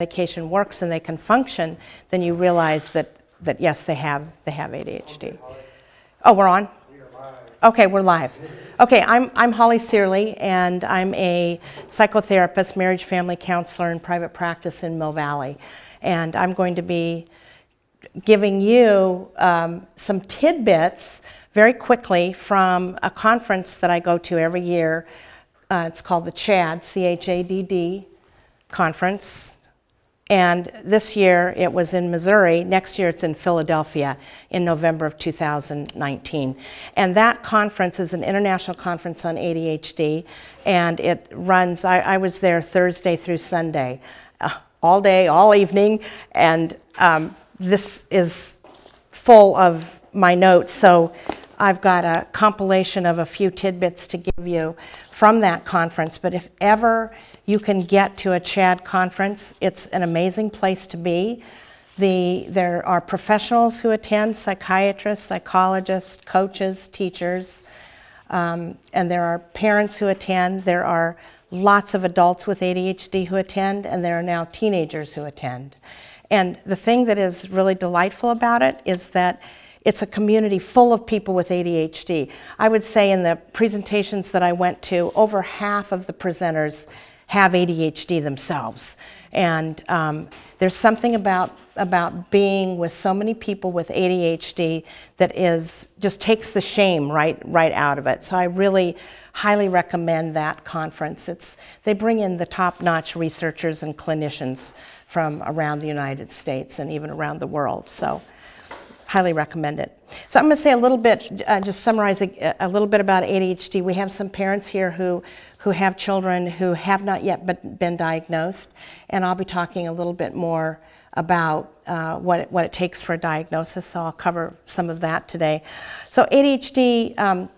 medication works and they can function, then you realize that yes, they have ADHD. Oh, we're on? Okay, we're live. Okay, I'm Holly Searley, and I'm a psychotherapist, marriage family counselor in private practice in Mill Valley. And I'm going to be giving you some tidbits very quickly from a conference that I go to every year. It's called the CHADD, C-H-A-D-D conference. And this year it was in Missouri. Next year it's in Philadelphia in November of 2019. And that conference is an international conference on ADHD, and it runs, I was there Thursday through Sunday, all day, all evening, and this is full of my notes, so I've got a compilation of a few tidbits to give you from that conference. But if ever you can get to a CHADD conference, it's an amazing place to be. There are professionals who attend, psychiatrists, psychologists, coaches, teachers, and there are parents who attend. There are lots of adults with ADHD who attend, and there are now teenagers who attend. And the thing that is really delightful about it is that it's a community full of people with ADHD. I would say in the presentations that I went to, over half of the presenters have ADHD themselves. And there's something about being with so many people with ADHD that just takes the shame right out of it. So I really highly recommend that conference. They bring in the top-notch researchers and clinicians from around the United States and even around the world. So highly recommend it. So I'm going to say a little bit, just summarizing a little bit about ADHD. We have some parents here who have children who have not yet been diagnosed, and I'll be talking a little bit more about what it takes for a diagnosis, so I'll cover some of that today. So ADHD,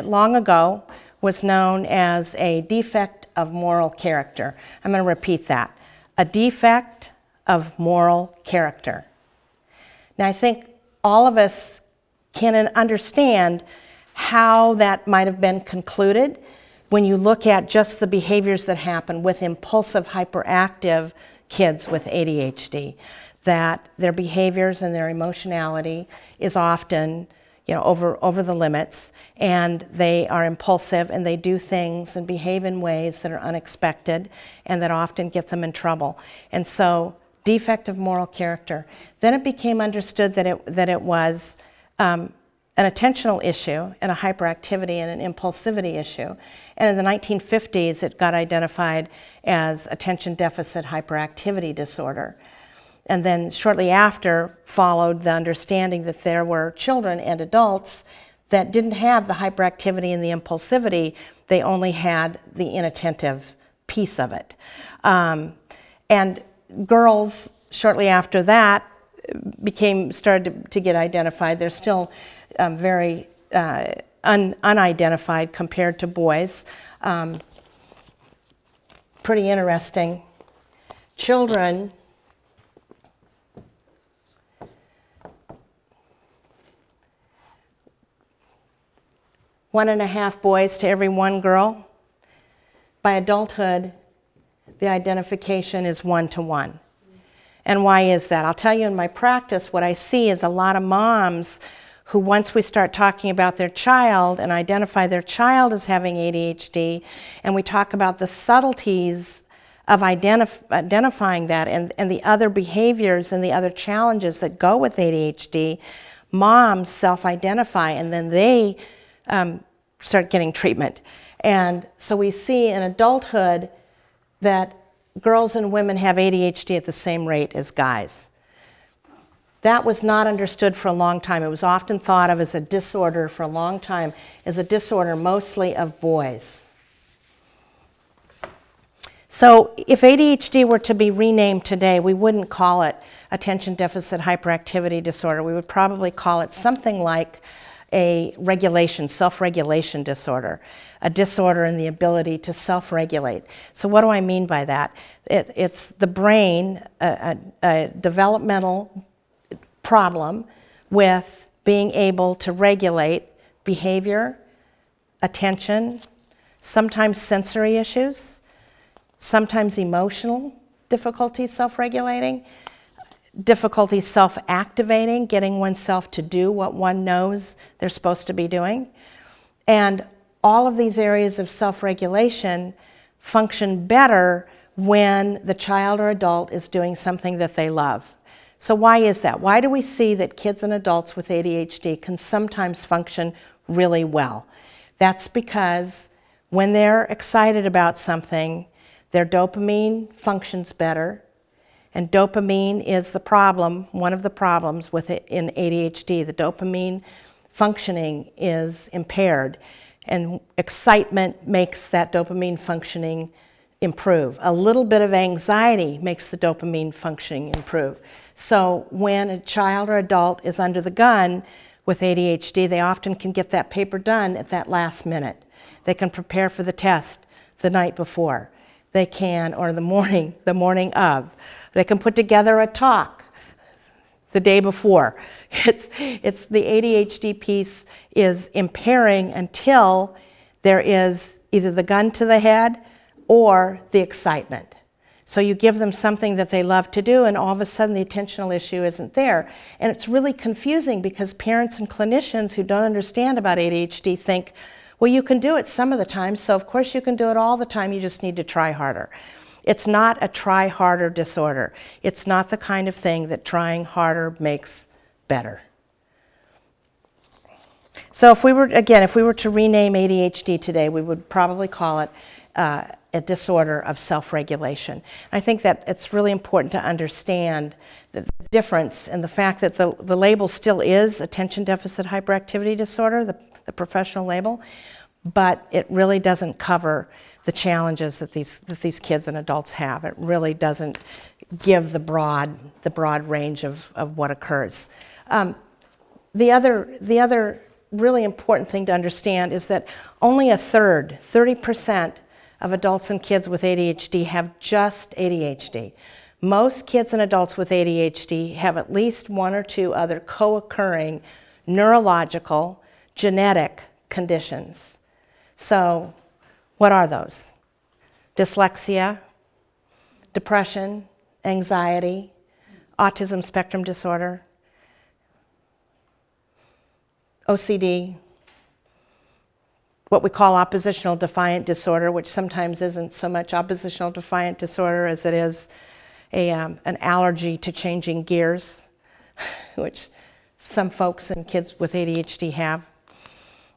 long ago, was known as a defect of moral character. I'm going to repeat that. A defect of moral character. Now, I think all of us can understand how that might have been concluded when you look at just the behaviors that happen with impulsive, hyperactive kids with ADHD, that their behaviors and their emotionality is often, over the limits, and they are impulsive and they do things and behave in ways that are unexpected and that often get them in trouble. And so, defect of moral character. Then it became understood that it was an attentional issue and a hyperactivity and an impulsivity issue. And in the 1950s, it got identified as attention deficit hyperactivity disorder. And then shortly after followed the understanding that there were children and adults that didn't have the hyperactivity and the impulsivity, they only had the inattentive piece of it. And girls, shortly after that, started to get identified. They're still very unidentified compared to boys. Pretty interesting. Children, one and a half boys to every one girl. By adulthood, the identification is 1-to-1. And why is that? I'll tell you, in my practice, what I see is a lot of moms who, once we start talking about their child and identify their child as having ADHD, and we talk about the subtleties of identifying that and the other behaviors and the other challenges that go with ADHD, moms self-identify and then they start getting treatment. And so we see in adulthood that girls and women have ADHD at the same rate as guys. That was not understood for a long time. It was often thought of as a disorder for a long time, as a disorder mostly of boys. So if ADHD were to be renamed today, we wouldn't call it attention deficit hyperactivity disorder. We would probably call it something like a self-regulation disorder, a disorder in the ability to self-regulate. So what do I mean by that? It's the brain, a developmental problem with being able to regulate behavior, attention, sometimes sensory issues, sometimes emotional difficulty self-regulating, difficulty self-activating, getting oneself to do what one knows they're supposed to be doing. And all of these areas of self-regulation function better when the child or adult is doing something that they love. So why is that? Why do we see that kids and adults with ADHD can sometimes function really well? That's because when they're excited about something, their dopamine functions better. And dopamine is the problem, one of the problems with it in ADHD. The dopamine functioning is impaired, and excitement makes that dopamine functioning improve. A little bit of anxiety makes the dopamine functioning improve. So when a child or adult is under the gun with ADHD, they often can get that paper done at that last minute. They can prepare for the test the night before. They can, or the morning of. They can put together a talk the day before. It's the ADHD piece is impairing until there is either the gun to the head or the excitement. So you give them something that they love to do, and all of a sudden the attentional issue isn't there. And it's really confusing because parents and clinicians who don't understand about ADHD think, well, you can do it some of the time, so of course you can do it all the time, you just need to try harder. It's not a try harder disorder. It's not the kind of thing that trying harder makes better. So if we were to rename ADHD today, we would probably call it a disorder of self-regulation. I think that it's really important to understand the difference and the fact that the label still is attention deficit hyperactivity disorder, the professional label, but it really doesn't cover the challenges that these kids and adults have. It really doesn't give the broad range of what occurs. The other really important thing to understand is that only a third, 30%, of adults and kids with ADHD have just ADHD. Most kids and adults with ADHD have at least one or two other co-occurring neurological, genetic conditions. So what are those? Dyslexia, depression, anxiety, autism spectrum disorder, OCD, what we call oppositional defiant disorder, which sometimes isn't so much oppositional defiant disorder as it is an allergy to changing gears, which some folks and kids with ADHD have,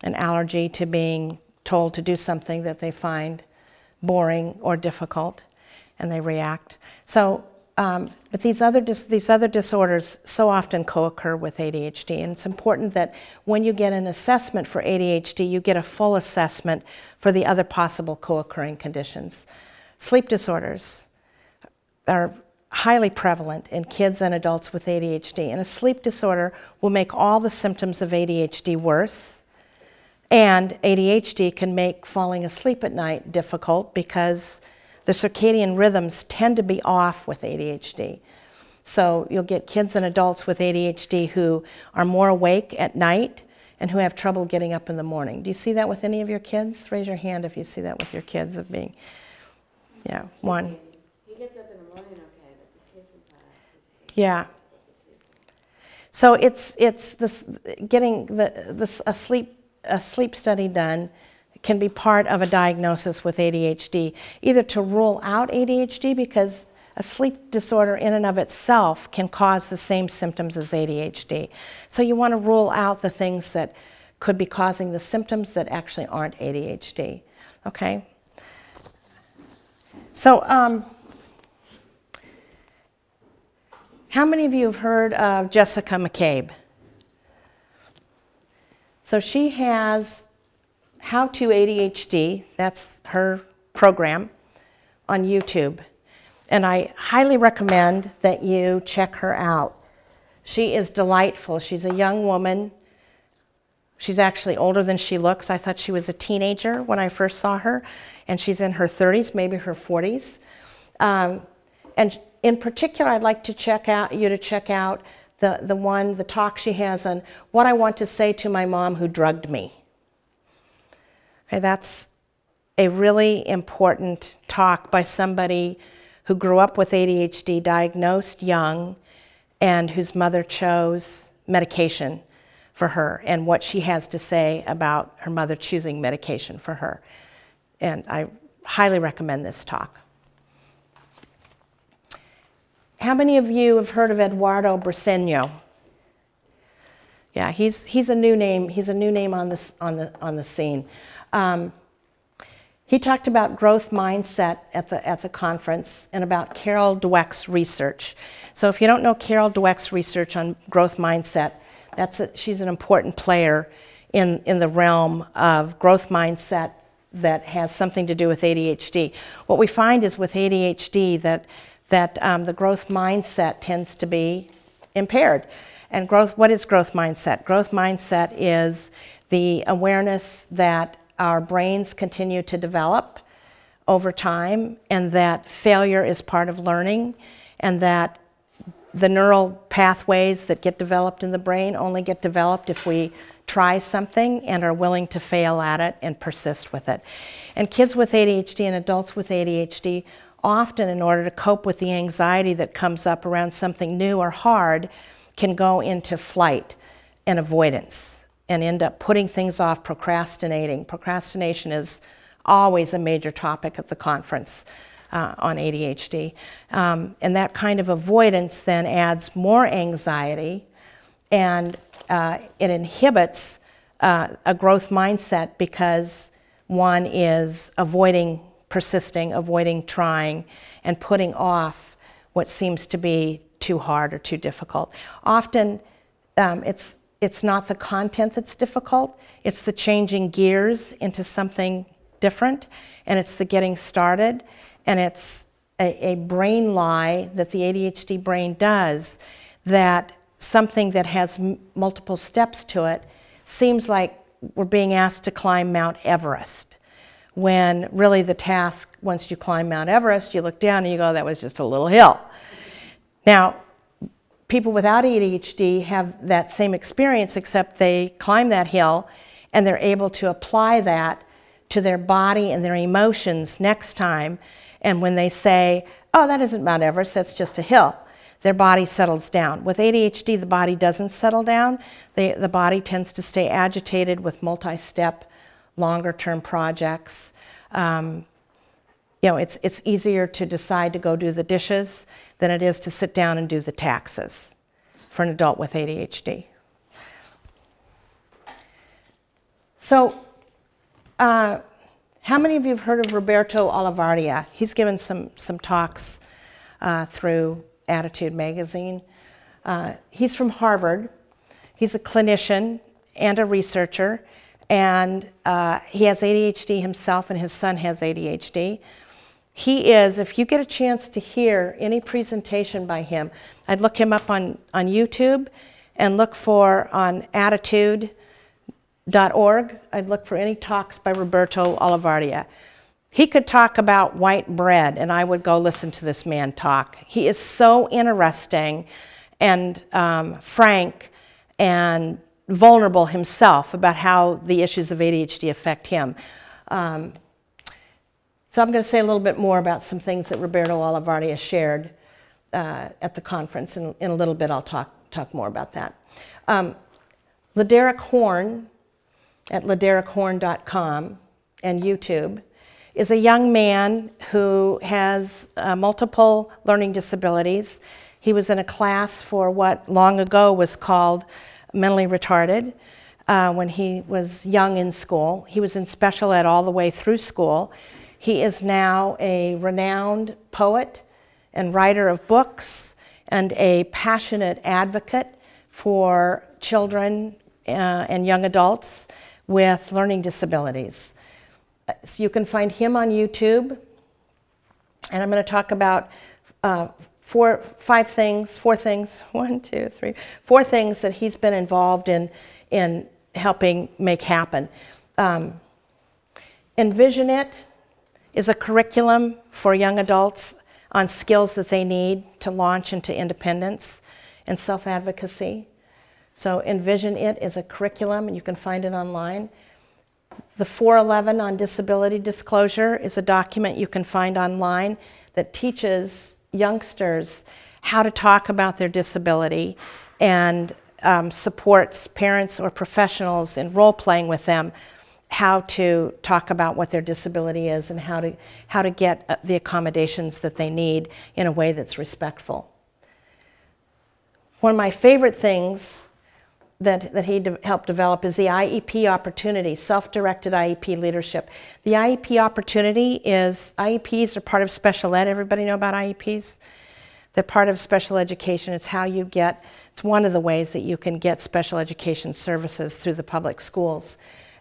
an allergy to being told to do something that they find boring or difficult, and they react. So, but these other disorders so often co-occur with ADHD, and it's important that when you get an assessment for ADHD, you get a full assessment for the other possible co-occurring conditions. Sleep disorders are highly prevalent in kids and adults with ADHD, and a sleep disorder will make all the symptoms of ADHD worse, and ADHD can make falling asleep at night difficult because the circadian rhythms tend to be off with ADHD. So you'll get kids and adults with ADHD who are more awake at night and who have trouble getting up in the morning. Do you see that with any of your kids? Raise your hand if you see that with your kids of being, yeah, one. He gets up in the morning okay, but the sleeping time. Yeah. So it's this getting a sleep study done can be part of a diagnosis with ADHD, either to rule out ADHD because a sleep disorder in and of itself can cause the same symptoms as ADHD. So you want to rule out the things that could be causing the symptoms that actually aren't ADHD, okay? So how many of you have heard of Jessica McCabe? So she has How to ADHD, that's her program, on YouTube. And I highly recommend that you check her out. She is delightful. She's a young woman. She's actually older than she looks. I thought she was a teenager when I first saw her, and she's in her 30s, maybe her 40s. And in particular, I'd like to check out the talk she has on what I want to say to my mom who drugged me. Okay, that's a really important talk by somebody who grew up with ADHD, diagnosed young, and whose mother chose medication for her, and what she has to say about her mother choosing medication for her. And I highly recommend this talk. How many of you have heard of Eduardo Briceño? Yeah, he's a new name. He's a new name on the scene. He talked about growth mindset at the conference and about Carol Dweck's research. So if you don't know Carol Dweck's research on growth mindset, she's an important player in the realm of growth mindset that has something to do with ADHD. What we find is with ADHD that the growth mindset tends to be impaired. And what is growth mindset? Growth mindset is the awareness that our brains continue to develop over time, and that failure is part of learning, and that the neural pathways that get developed in the brain only get developed if we try something and are willing to fail at it and persist with it. And kids with ADHD and adults with ADHD often, in order to cope with the anxiety that comes up around something new or hard, can go into flight and avoidance and end up putting things off, procrastinating. Procrastination is always a major topic at the conference on ADHD. And that kind of avoidance then adds more anxiety, and it inhibits a growth mindset because one is avoiding persisting, avoiding trying, and putting off what seems to be too hard or too difficult. Often it's not the content that's difficult, it's the changing gears into something different, and it's the getting started, and it's a brain lie that the ADHD brain does, that something that has multiple steps to it seems like we're being asked to climb Mount Everest, when really the task, once you climb Mount Everest, you look down and you go, that was just a little hill. Now, people without ADHD have that same experience, except they climb that hill and they're able to apply that to their body and their emotions next time. And when they say, oh, that isn't Mount Everest, that's just a hill, their body settles down. With ADHD, the body doesn't settle down. The body tends to stay agitated with multi-step, longer-term projects. It's easier to decide to go do the dishes than it is to sit down and do the taxes for an adult with ADHD. So, how many of you have heard of Roberto Olivardia? He's given some talks through Attitude magazine. He's from Harvard. He's a clinician and a researcher, and he has ADHD himself, and his son has ADHD. He is, if you get a chance to hear any presentation by him, I'd look him up on YouTube and look for on attitude.org. I'd look for any talks by Roberto Olivardia. He could talk about white bread, and I would go listen to this man talk. He is so interesting and frank and vulnerable himself about how the issues of ADHD affect him. So I'm going to say a little bit more about some things that Roberto Olivardia shared at the conference. In a little bit, I'll talk more about that. Laderick Horn at laderichorn.com and YouTube is a young man who has multiple learning disabilities. He was in a class for what long ago was called mentally retarded when he was young in school. He was in special ed all the way through school. He is now a renowned poet and writer of books and a passionate advocate for children and young adults with learning disabilities. So you can find him on YouTube, and I'm going to talk about four things that he's been involved in helping make happen. Envision It is a curriculum for young adults on skills that they need to launch into independence and self-advocacy. So Envision It is a curriculum, and you can find it online. The 411 on disability disclosure is a document you can find online that teaches youngsters how to talk about their disability and supports parents or professionals in role-playing with them how to talk about what their disability is and how to get the accommodations that they need in a way that's respectful. One of my favorite things that he helped develop is the IEP opportunity, self-directed IEP leadership. The IEP opportunity is, IEPs are part of special ed. Everybody know about IEPs? They're part of special education. It's how you get, it's one of the ways that you can get special education services through the public schools.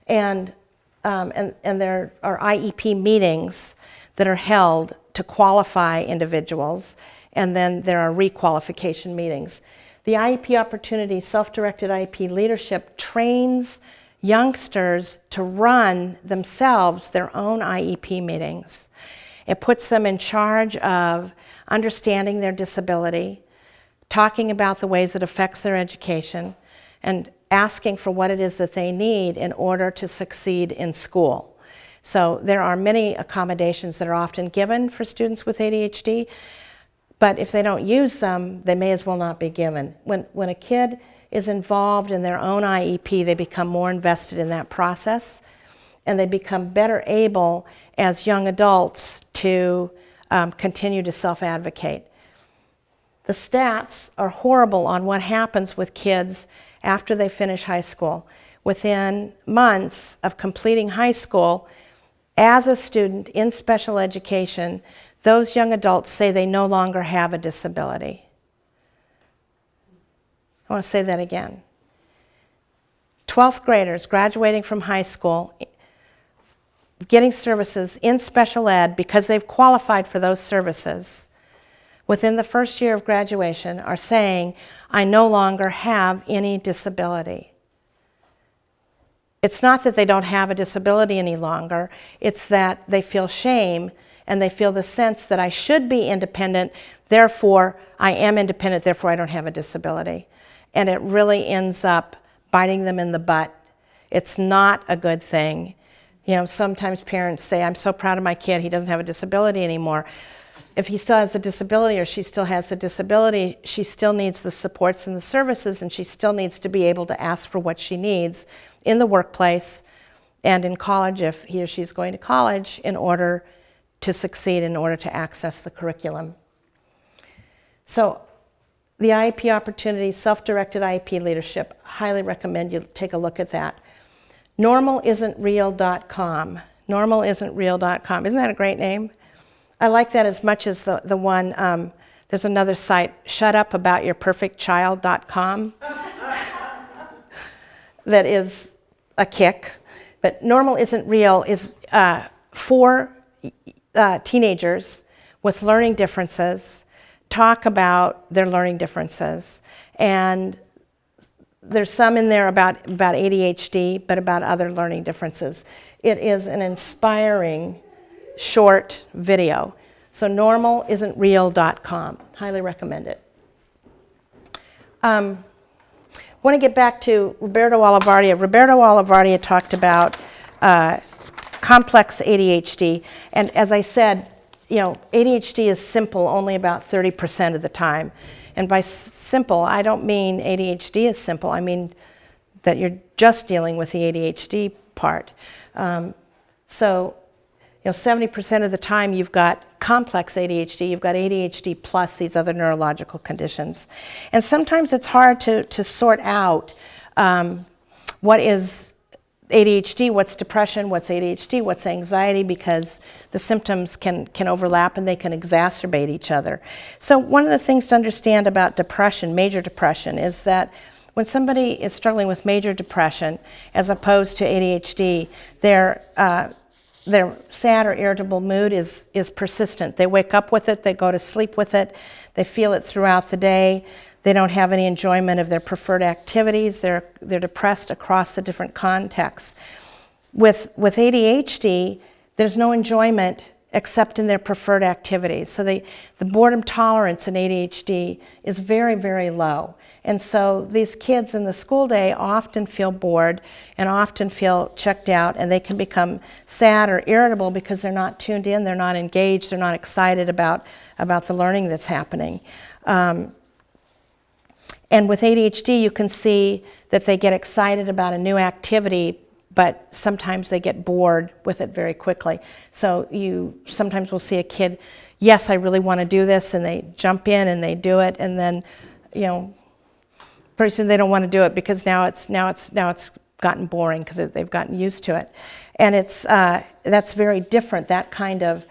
And there are IEP meetings that are held to qualify individuals, and then there are requalification meetings. The IEP opportunity, self-directed IEP leadership, trains youngsters to run themselves their own IEP meetings. It puts them in charge of understanding their disability, talking about the ways it affects their education, and asking for what it is that they need in order to succeed in school. So there are many accommodations that are often given for students with ADHD, but if they don't use them, they may as well not be given. When a kid is involved in their own IEP, they become more invested in that process, and they become better able as young adults to continue to self-advocate. The stats are horrible on what happens with kids after they finish high school. Within months of completing high school, as a student in special education, those young adults say they no longer have a disability. I want to say that again. 12th graders graduating from high school, getting services in special ed because they've qualified for those services, within the first year of graduation are saying, I no longer have any disability. It's not that they don't have a disability any longer, it's that they feel shame and they feel the sense that I should be independent, therefore I am independent, therefore I don't have a disability. And it really ends up biting them in the butt. It's not a good thing. You know, sometimes parents say, I'm so proud of my kid, he doesn't have a disability anymore. If he still has the disability or she still has the disability, she still needs the supports and the services, and she still needs to be able to ask for what she needs in the workplace and in college if he or she is going to college in order to succeed, in order to access the curriculum. So the IEP opportunity, self-directed IEP leadership, highly recommend you take a look at that. Normalisn'treal.com. Normalisn'treal.com. Isn't that a great name? I like that as much as the one, there's another site, shutupaboutyourperfectchild.com, that is a kick. But Normal Isn't Real is for teenagers with learning differences talk about their learning differences. And there's some in there about ADHD, but about other learning differences. It is an inspiring short video. So normalisn'treal.com. Highly recommend it. I want to get back to Roberto Olivardia. Roberto Olivardia talked about complex ADHD. And as I said, you know, ADHD is simple only about 30% of the time. And by simple, I don't mean ADHD is simple. I mean that you're just dealing with the ADHD part. So, you know, 70% of the time you've got complex ADHD, you've got ADHD plus these other neurological conditions. And sometimes it's hard to sort out what is ADHD, what's depression, what's ADHD, what's anxiety, because the symptoms can overlap and they can exacerbate each other. So one of the things to understand about depression, major depression, is that when somebody is struggling with major depression as opposed to ADHD, their sad or irritable mood is persistent. They wake up with it, they go to sleep with it, they feel it throughout the day. They don't have any enjoyment of their preferred activities. They're depressed across the different contexts. With ADHD, there's no enjoyment except in their preferred activities. So the boredom tolerance in ADHD is very, very low. And so these kids in the school day often feel bored and often feel checked out, and they can become sad or irritable because they're not tuned in, they're not engaged, they're not excited about the learning that's happening. And with ADHD, you can see that they get excited about a new activity, but sometimes they get bored with it very quickly. So you sometimes will see a kid, yes, I really want to do this, and they jump in and they do it, and then, you know, pretty soon they don't want to do it because now it's gotten boring because they've gotten used to it. And that's very different. That kind of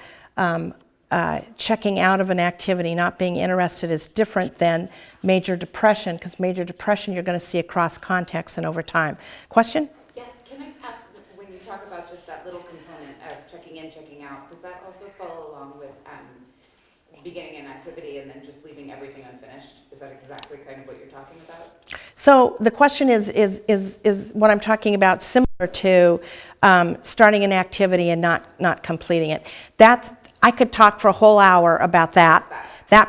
checking out of an activity, not being interested, is different than major depression, because major depression you're going to see across contexts and over time. Question? Yeah, can I ask, when you talk about just that little component of checking in, checking out, does that also follow along with beginning an activity and then just leaving everything unfinished? Is that exactly kind of what you're talking about? So the question is what I'm talking about similar to starting an activity and not completing it? I could talk for a whole hour about that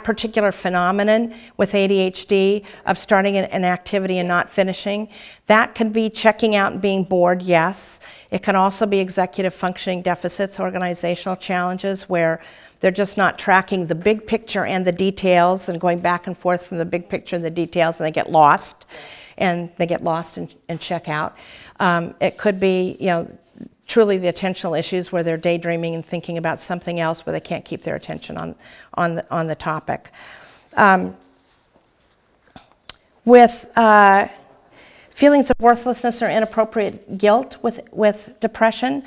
particular phenomenon with ADHD of starting an activity and not finishing. That can be checking out and being bored, yes. It can also be executive functioning deficits, organizational challenges where they're just not tracking the big picture and the details and going back and forth from the big picture and the details, and they get lost. And check out. It could be, you know, truly the attentional issues where they're daydreaming and thinking about something else where they can't keep their attention on the topic. With feelings of worthlessness or inappropriate guilt with depression,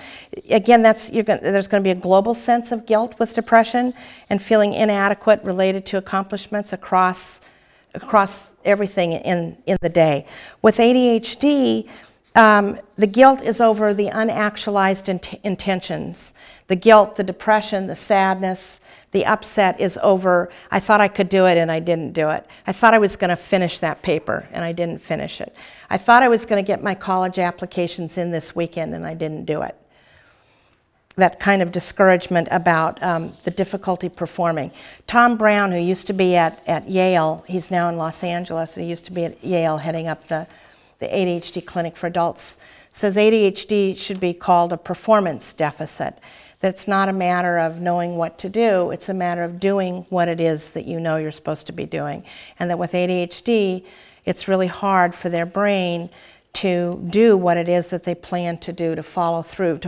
again, there's going to be a global sense of guilt with depression and feeling inadequate related to accomplishments across everything in the day. With ADHD, the guilt is over the unactualized intentions. The guilt, the depression, the sadness, the upset is over, I thought I could do it and I didn't do it. I thought I was going to finish that paper and I didn't finish it. I thought I was going to get my college applications in this weekend and I didn't do it. That kind of discouragement about the difficulty performing. Tom Brown, who used to be at Yale, he's now in Los Angeles, and he used to be at Yale heading up the ADHD clinic for adults, says ADHD should be called a performance deficit. That's not a matter of knowing what to do, it's a matter of doing what it is that you know you're supposed to be doing. And that with ADHD, it's really hard for their brain to do what it is that they plan to do, to follow through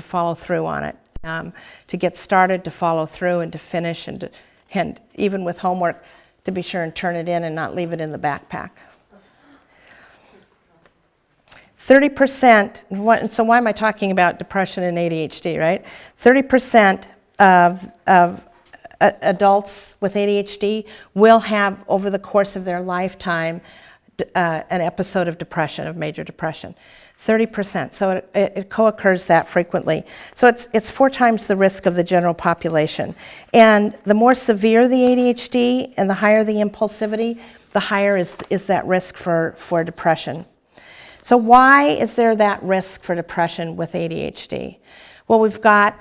on it. To get started, to follow through, and to finish, and even with homework, to be sure and turn it in and not leave it in the backpack. 30%, so why am I talking about depression and ADHD, right? 30% of adults with ADHD will have, over the course of their lifetime, an episode of depression, of major depression. 30%, so it co-occurs that frequently. So it's 4 times the risk of the general population. And the more severe the ADHD and the higher the impulsivity, the higher is that risk for depression. So why is there that risk for depression with ADHD? Well, we've got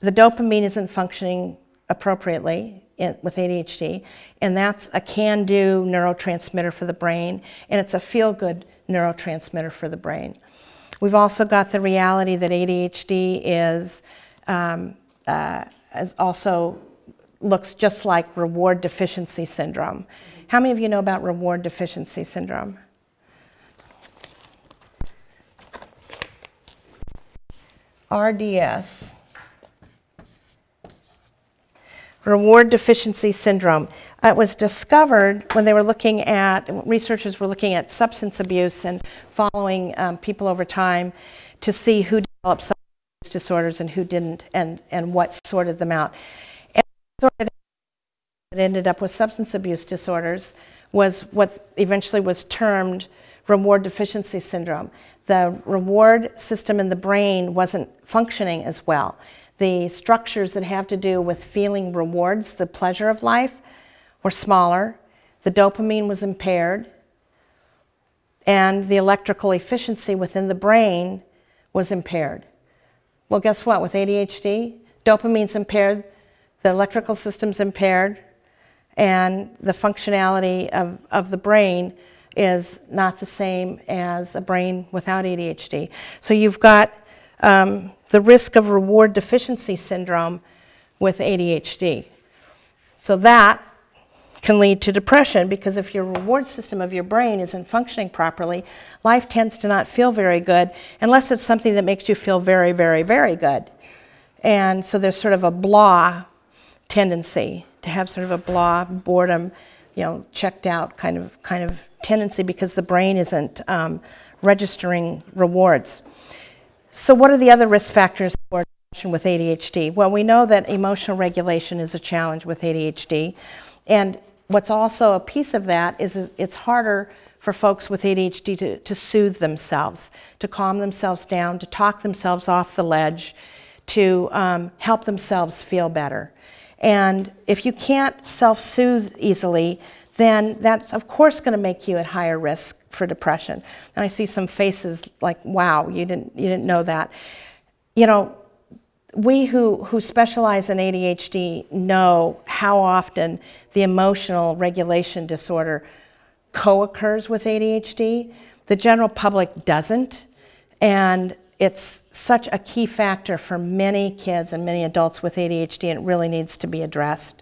the dopamine isn't functioning appropriately with ADHD, and that's a can-do neurotransmitter for the brain, and it's a feel-good neurotransmitter for the brain. We've also got the reality that ADHD also looks just like reward deficiency syndrome. How many of you know about reward deficiency syndrome? RDS, reward deficiency syndrome. It was discovered when they were researchers were looking at substance abuse and following people over time to see who developed substance abuse disorders and who didn't, and what sorted them out. And what ended up with substance abuse disorders was what eventually was termed reward deficiency syndrome. The reward system in the brain wasn't functioning as well. The structures that have to do with feeling rewards, the pleasure of life, were smaller. The dopamine was impaired. And the electrical efficiency within the brain was impaired. Well, guess what? With ADHD, dopamine's impaired, the electrical system's impaired, and the functionality of the brain is not the same as a brain without ADHD. So you've got the risk of reward deficiency syndrome with ADHD. So that can lead to depression, because if your reward system of your brain isn't functioning properly, life tends to not feel very good unless it's something that makes you feel very, very, very good. And so there's sort of a blah tendency to have sort of a blah, boredom, checked out kind of tendency, because the brain isn't registering rewards. So what are the other risk factors for depression with ADHD? Well, we know that emotional regulation is a challenge with ADHD. And what's also a piece of that is it's harder for folks with ADHD to soothe themselves, to calm themselves down, to talk themselves off the ledge, to help themselves feel better. And if you can't self-soothe easily, then that's of course going to make you at higher risk for depression. And I see some faces like, wow, you didn't know that. We who specialize in ADHD know how often the emotional regulation disorder co-occurs with ADHD. The general public doesn't, and it's such a key factor for many kids and many adults with ADHD, and it really needs to be addressed.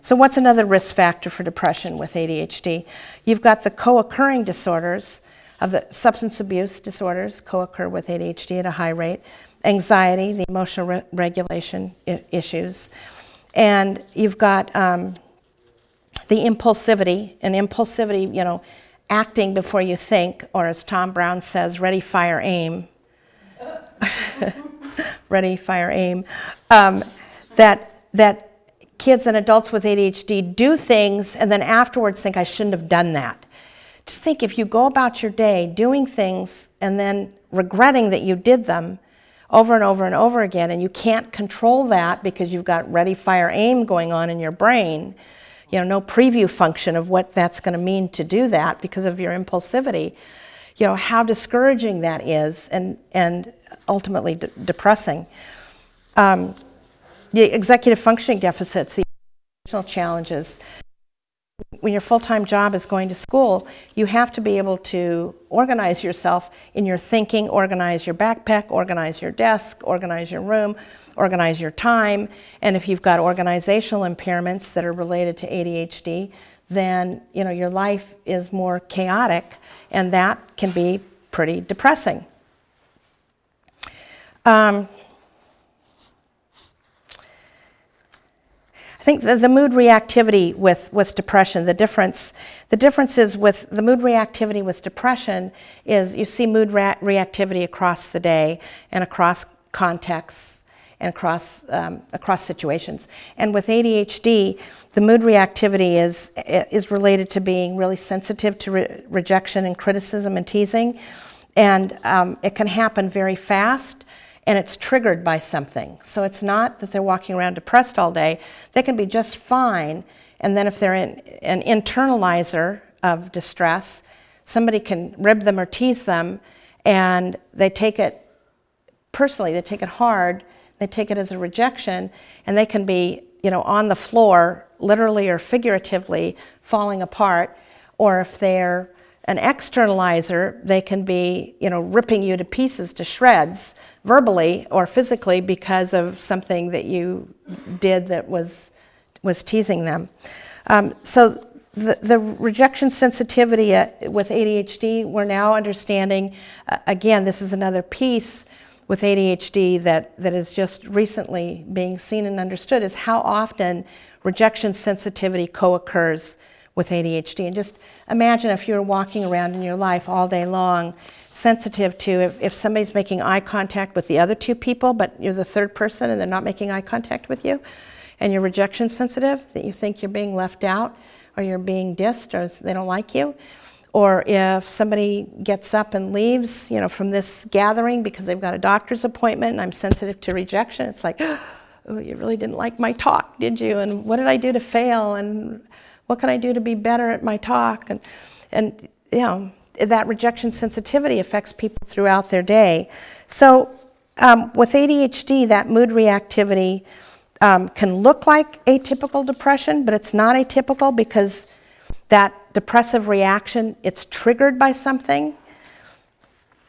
So what's another risk factor for depression with ADHD? You've got the co-occurring disorders of the substance abuse disorders co-occur with ADHD at a high rate. Anxiety, the emotional regulation issues. And you've got the impulsivity, and impulsivity, acting before you think, or as Tom Brown says, ready, fire, aim. Ready, fire, aim. That kids and adults with ADHD do things and then afterwards think, I shouldn't have done that. Just think, if you go about your day doing things and then regretting that you did them over and over and over again, and you can't control that because you've got ready, fire, aim going on in your brain, no preview function of what that's going to mean to do that because of your impulsivity, how discouraging that is, and ultimately depressing. The executive functioning deficits, the emotional challenges. When your full-time job is going to school, you have to be able to organize yourself in your thinking, organize your backpack, organize your desk, organize your room, organize your time. And if you've got organizational impairments that are related to ADHD, then your life is more chaotic, and that can be pretty depressing. I think the mood reactivity with depression, the difference is with the mood reactivity with depression is you see mood reactivity across the day and across contexts and across situations. And with ADHD, the mood reactivity is related to being really sensitive to rejection and criticism and teasing, and it can happen very fast. And it's triggered by something. So it's not that they're walking around depressed all day. They can be just fine, and then if they're an internalizer of distress, somebody can rib them or tease them, and they take it personally, they take it hard, they take it as a rejection, and they can be, on the floor, literally or figuratively, falling apart. Or if they're an externalizer, they can be, ripping you to pieces, to shreds, verbally or physically, because of something that you did that was teasing them. So the rejection sensitivity with ADHD, we're now understanding, again, this is another piece with ADHD that is just recently being seen and understood, is how often rejection sensitivity co-occurs with ADHD. And just imagine if you're walking around in your life all day long, sensitive to if somebody's making eye contact with the other two people, but you're the third person and they're not making eye contact with you, and you're rejection sensitive, that you think you're being left out, or you're being dissed, or they don't like you. Or if somebody gets up and leaves, from this gathering because they've got a doctor's appointment and I'm sensitive to rejection, it's like, oh, you really didn't like my talk, did you? And what did I do to fail? And what can I do to be better at my talk? And that rejection sensitivity affects people throughout their day. So with ADHD, that mood reactivity, can look like atypical depression, but it's not atypical because that depressive reaction, it's triggered by something,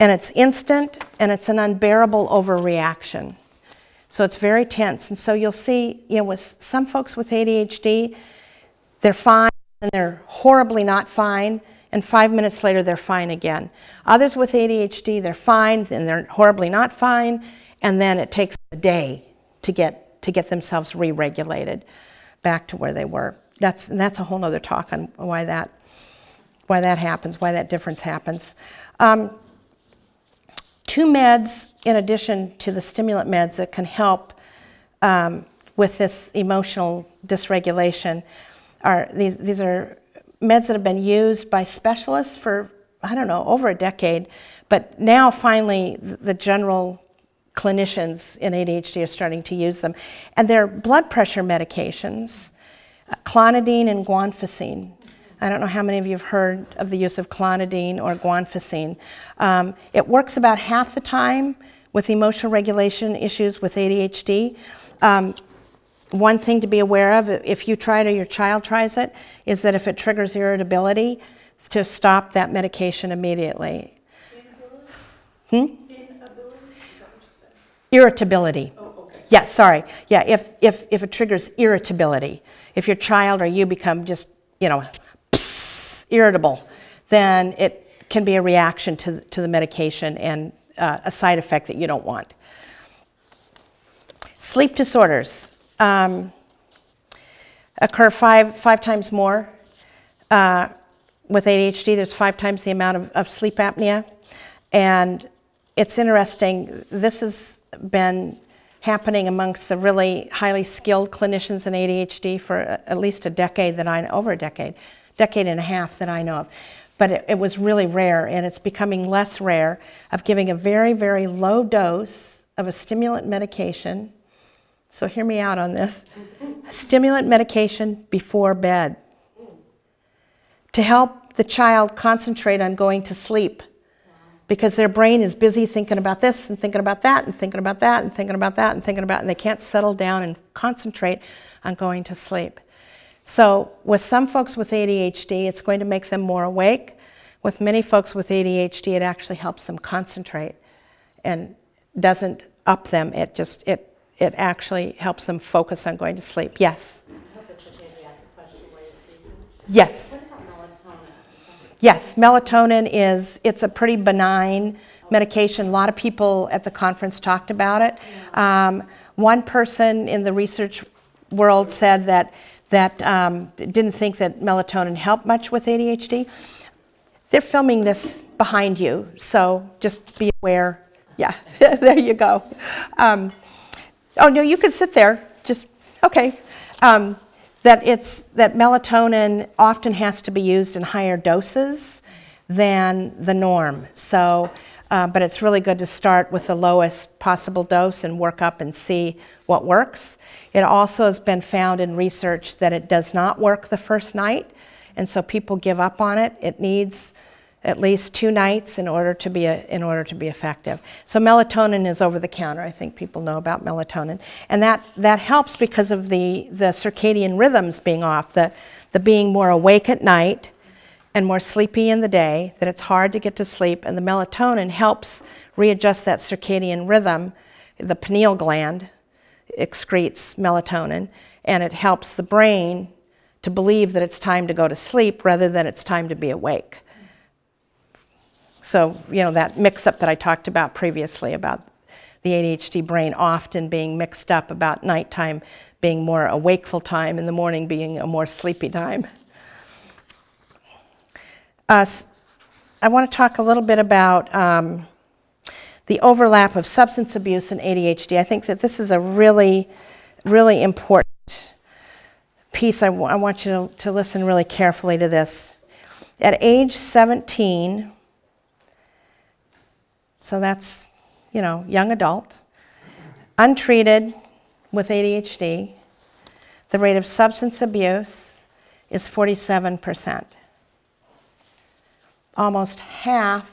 and it's instant, and it's an unbearable overreaction. So it's very tense. And so you'll see, with some folks with ADHD, they're fine, and they're horribly not fine, and 5 minutes later they're fine again. Others with ADHD, they're fine, and they're horribly not fine, and then it takes a day to get themselves re-regulated back to where they were. That's a whole other talk on why that happens, why that difference happens. 2 meds, in addition to the stimulant meds, that can help with this emotional dysregulation are these are meds that have been used by specialists for, I don't know, over a decade, but now finally the general clinicians in ADHD are starting to use them. And they're blood pressure medications, clonidine and guanfacine. I don't know how many of you have heard of the use of clonidine or guanfacine. It works about half the time with emotional regulation issues with ADHD. One thing to be aware of, if you try it or your child tries it, is that if it triggers irritability, to stop that medication immediately. Inability? Is that what you said? Irritability. Oh, okay. Yeah, sorry. Yeah, if it triggers irritability, if your child or you become just, irritable, then it can be a reaction to the medication and a side effect that you don't want. Sleep disorders occur five times more with ADHD. There's 5 times the amount of sleep apnea. And it's interesting, this has been happening amongst the really highly skilled clinicians in ADHD for at least a decade that I know, over a decade and a half that I know of. But it was really rare, and it's becoming less rare, of giving a very, very low dose of a stimulant medication. So hear me out on this. A stimulant medication before bed to help the child concentrate on going to sleep, because their brain is busy thinking about this and thinking about that and thinking about that and thinking about that and thinking about, and they can't settle down and concentrate on going to sleep. So with some folks with ADHD, it's going to make them more awake. With many folks with ADHD, it actually helps them concentrate and doesn't up them. It actually helps them focus on going to sleep. Yes? I hope it's okay if we ask a question while you're speaking. Yes. What about melatonin? Yes, melatonin it's a pretty benign medication. A lot of people at the conference talked about it. One person in the research world said that didn't think that melatonin helped much with ADHD. They're filming this behind you, so just be aware. Yeah, there you go. Oh no, you could sit there. Just okay. That melatonin often has to be used in higher doses than the norm. So, but it's really good to start with the lowest possible dose and work up and see what works. It also has been found in research that it does not work the first night, and so people give up on it. It needs at least 2 nights in order to be effective. So melatonin is over the counter. I think people know about melatonin, and that helps because of the circadian rhythms being off, the being more awake at night and more sleepy in the day, that it's hard to get to sleep, and the melatonin helps readjust that circadian rhythm. The pineal gland excretes melatonin, and it helps the brain to believe that it's time to go to sleep rather than it's time to be awake. So, that mix-up that I talked about previously about the ADHD brain often being mixed up, about nighttime being more a wakeful time and the morning being a more sleepy time. I want to talk a little bit about the overlap of substance abuse and ADHD. I think that this is a really, really important piece. I want you to listen really carefully to this. At age 17, so that's, young adult, untreated with ADHD, the rate of substance abuse is 47%. Almost half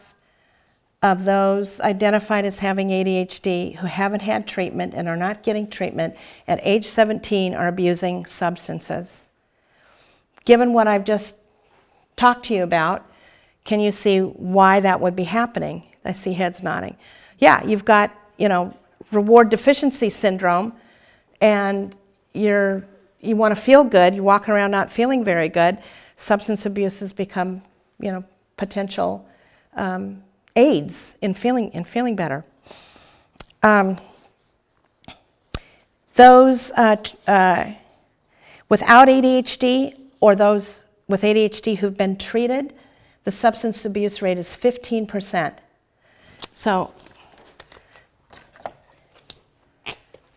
of those identified as having ADHD who haven't had treatment and are not getting treatment at age 17 are abusing substances. Given what I've just talked to you about, can you see why that would be happening? I see heads nodding. Yeah, you've got, reward deficiency syndrome, and you want to feel good, you're walking around not feeling very good. Substance abuse has become, potential aids in feeling better. Those without ADHD or those with ADHD who've been treated, the substance abuse rate is 15%. So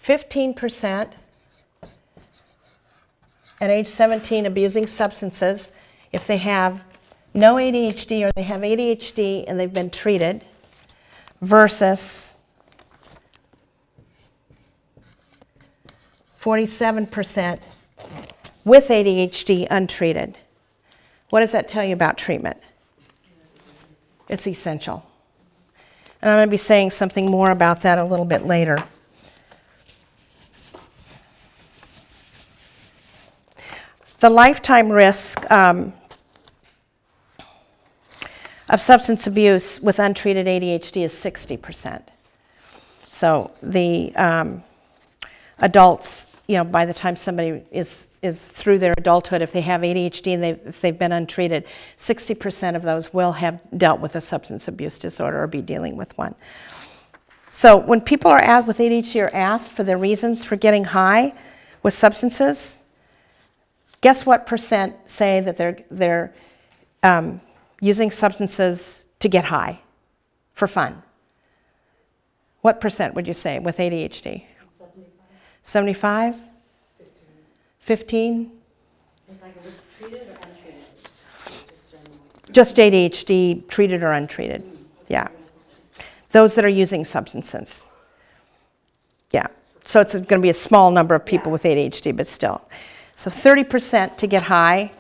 15% at age 17 abusing substances if they have no ADHD or they have ADHD and they've been treated, versus 47% with ADHD untreated. What does that tell you about treatment? It's essential. And I'm going to be saying something more about that a little bit later. The lifetime risk of substance abuse with untreated ADHD is 60%. So the adults, by the time somebody is through their adulthood, if they have ADHD and if they've been untreated, 60% of those will have dealt with a substance abuse disorder or be dealing with one. So when people with ADHD are asked for their reasons for getting high with substances, guess what percent say that they're using substances to get high for fun? What percent would you say with ADHD? 75? 15? Like it was treated or untreated? Just ADHD, treated or untreated. Yeah. Those that are using substances. Yeah. So it's going to be a small number of people with ADHD, but still. So 30% to get high.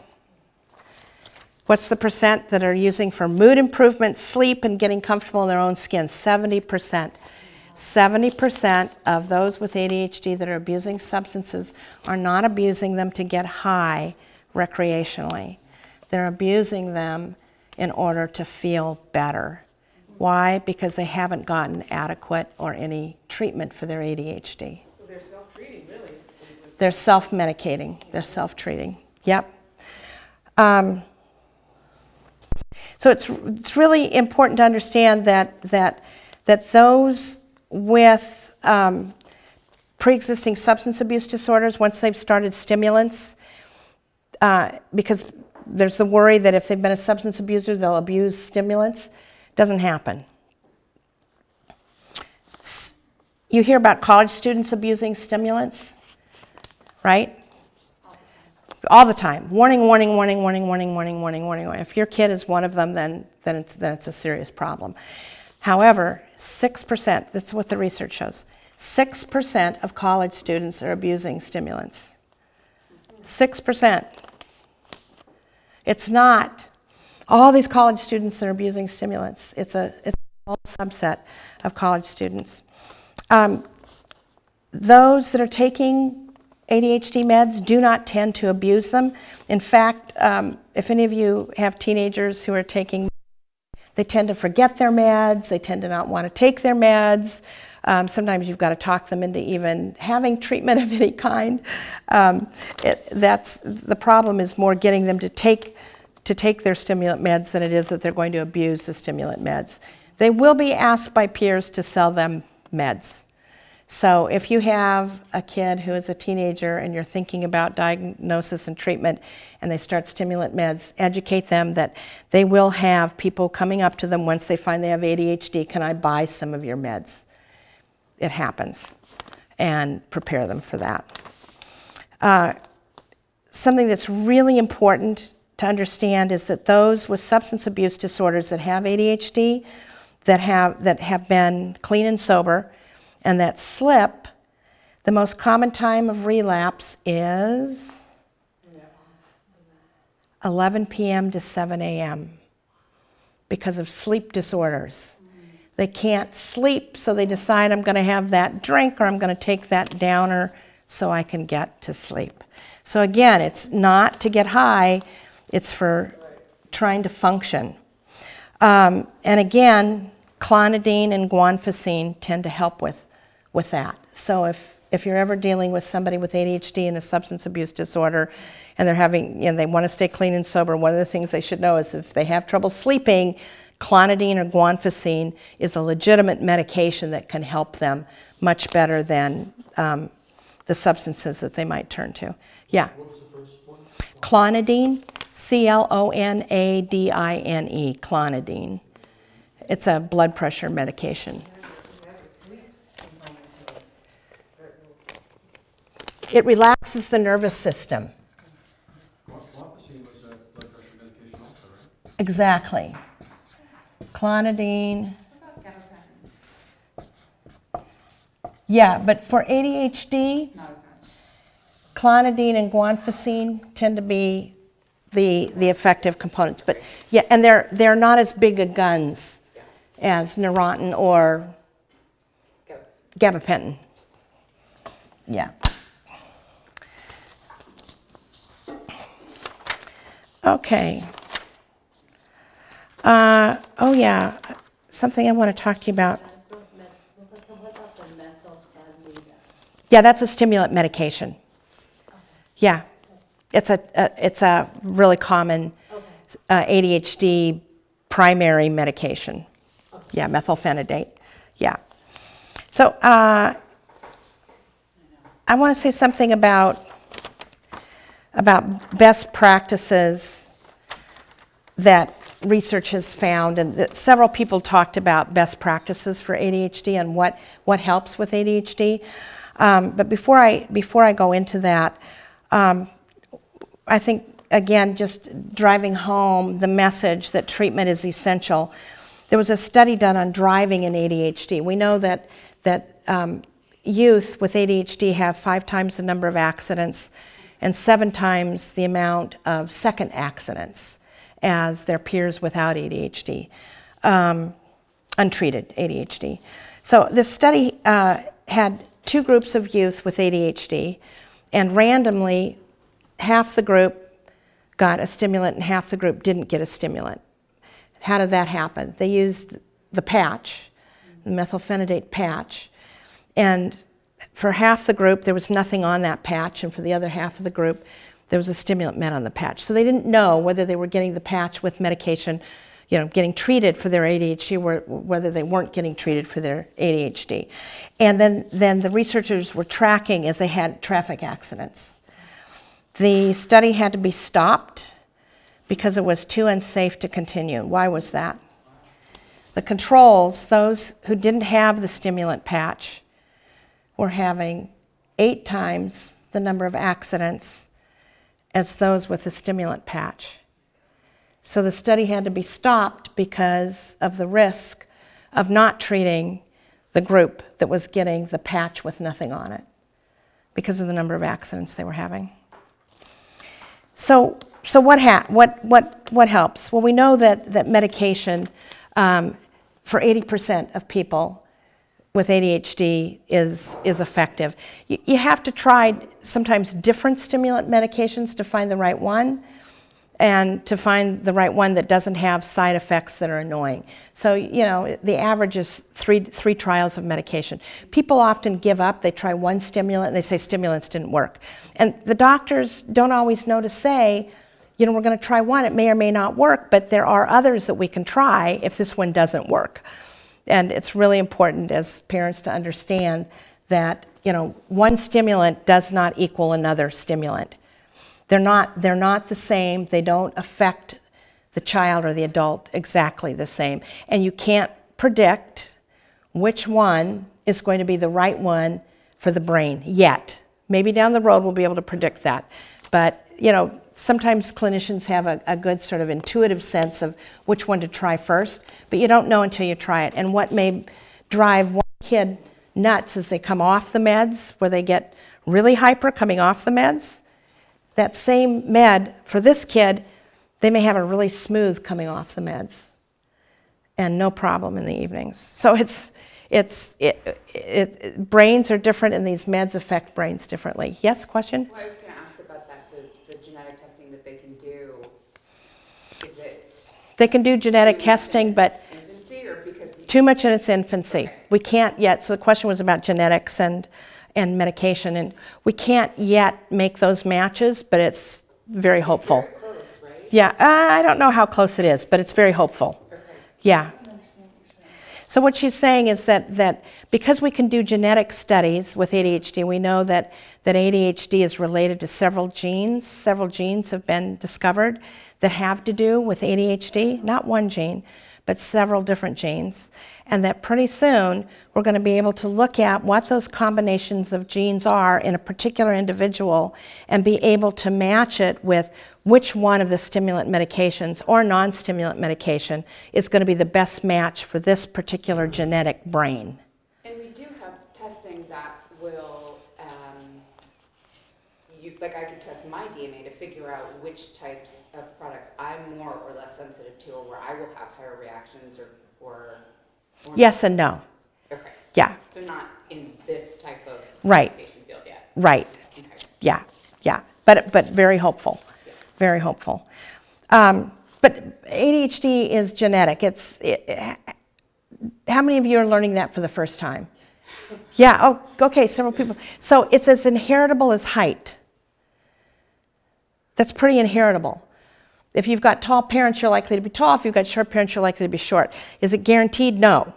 What's the percent that are using for mood improvement, sleep, and getting comfortable in their own skin? 70%. 70% of those with ADHD that are abusing substances are not abusing them to get high recreationally. They're abusing them in order to feel better. Why? Because they haven't gotten adequate or any treatment for their ADHD. So they're self-treating, really. They're self-medicating. They're self-treating. Yep. So it's really important to understand that those with pre-existing substance abuse disorders, once they've started stimulants, because there's the worry that if they've been a substance abuser, they'll abuse stimulants. Doesn't happen. You hear about college students abusing stimulants, right? All the time. Warning, warning, warning, warning, warning, warning, warning, warning. If your kid is one of them, then it's a serious problem. However, 6%, that's what the research shows, 6% of college students are abusing stimulants. 6%. It's not all these college students are abusing stimulants. It's a small subset of college students. Those that are taking ADHD meds do not tend to abuse them. In fact, if any of you have teenagers who are taking, they tend to forget their meds, they tend to not want to take their meds. Sometimes you've got to talk them into even having treatment of any kind. The problem is more getting them to take their stimulant meds than it is that they're going to abuse the stimulant meds. They will be asked by peers to sell them meds. So if you have a kid who is a teenager and you're thinking about diagnosis and treatment and they start stimulant meds, educate them that they will have people coming up to them once they find they have ADHD, can I buy some of your meds? It happens. And prepare them for that. Something that's really important to understand is that those with substance abuse disorders that have ADHD, that have been clean and sober, and that slip, the most common time of relapse is 11 p.m. to 7 a.m. because of sleep disorders. They can't sleep, so they decide I'm going to have that drink or I'm going to take that downer so I can get to sleep. So again, it's not to get high, it's for trying to function. And again, clonidine and guanfacine tend to help with that. So if you're ever dealing with somebody with ADHD and a substance abuse disorder, and they're having, they want to stay clean and sober, one of the things they should know is if they have trouble sleeping, clonidine or guanfacine is a legitimate medication that can help them much better than the substances that they might turn to. Yeah. What was the first one? Clonidine, C-L-O-N-A-D-I-N-E, clonidine. It's a blood pressure medication. It relaxes the nervous system. Guanfacine was a blood pressure medication also, right? Exactly. Clonidine. What about gabapentin? Yeah, but for ADHD, Not as much. clonidine and guanfacine tend to be the effective components. But yeah, and they're not as big a guns as Neurontin or gabapentin. Yeah. Okay. Oh yeah, something I want to talk to you about. What about the methylphenidate? Yeah, that's a stimulant medication. Yeah, it's a really common ADHD primary medication. Yeah, methylphenidate. Yeah. So I want to say something about best practices that research has found, and that several people talked about best practices for ADHD and what helps with ADHD. But before I go into that, I think again just driving home the message that treatment is essential. There was a study done on driving in ADHD. We know that youth with ADHD have 5 times the number of accidents and 7 times the amount of second accidents as their peers without ADHD, untreated ADHD. So this study had 2 groups of youth with ADHD, and randomly half the group got a stimulant and half the group didn't get a stimulant. How did that happen? They used the patch, the methylphenidate patch, and for half the group there was nothing on that patch, and for the other half of the group there was a stimulant met on the patch. So they didn't know whether they were getting the patch with medication, getting treated for their ADHD, or whether they weren't getting treated for their ADHD. And then the researchers were tracking as they had traffic accidents. The study had to be stopped because it was too unsafe to continue. Why was that? The controls, those who didn't have the stimulant patch, were having 8 times the number of accidents as those with the stimulant patch. So the study had to be stopped because of the risk of not treating the group that was getting the patch with nothing on it, because of the number of accidents they were having. So what helps? Well, we know that medication for 80% of people with ADHD is effective. You have to try sometimes different stimulant medications to find the right one, and to find the right one that doesn't have side effects that are annoying. So, the average is three trials of medication. People often give up. They try one stimulant and they say stimulants didn't work. And the doctors don't always know to say, we're going to try one. It may or may not work, but there are others that we can try if this one doesn't work. And it's really important as parents to understand that, one stimulant does not equal another stimulant. They're not the same. They don't affect the child or the adult exactly the same. And you can't predict which one is going to be the right one for the brain yet. Maybe down the road we'll be able to predict that. But, sometimes clinicians have a good sort of intuitive sense of which one to try first, but you don't know until you try it. And what may drive one kid nuts as they come off the meds, where they get really hyper coming off the meds, that same med for this kid, they may have a really smooth coming off the meds. and no problem in the evenings. So brains are different, and these meds affect brains differently. Yes, question? Well, I was going to ask about that, the genetic testing that they can do. Is it They can do genetic too testing, in but its infancy, or because too much in its infancy. Okay. We can't yet, so the question was about genetics and medication, and we can't yet make those matches, but it's very hopeful. Very close, right? Yeah, I don't know how close it is, but it's very hopeful. Okay. Yeah. So what she's saying is that because we can do genetic studies with ADHD, we know that ADHD is related to several genes. Several genes have been discovered that have to do with ADHD, not one gene, but several different genes. And that pretty soon we're going to be able to look at what those combinations of genes are in a particular individual and be able to match it with which one of the stimulant medications or non-stimulant medication is going to be the best match for this particular genetic brain. And we do have testing that will, like I could test my DNA to figure out which types of products I'm more or less sensitive to, or where I will have higher reactions or Yes and no. Okay. Yeah. So not in this type of Right. medication field yet. Right. Okay. Yeah. Yeah. But very hopeful. Yeah. Very hopeful. But ADHD is genetic. How many of you are learning that for the first time? Yeah. Oh, okay. Several people. So it's as inheritable as height. That's pretty inheritable. If you've got tall parents, you're likely to be tall. If you've got short parents, you're likely to be short. Is it guaranteed? No.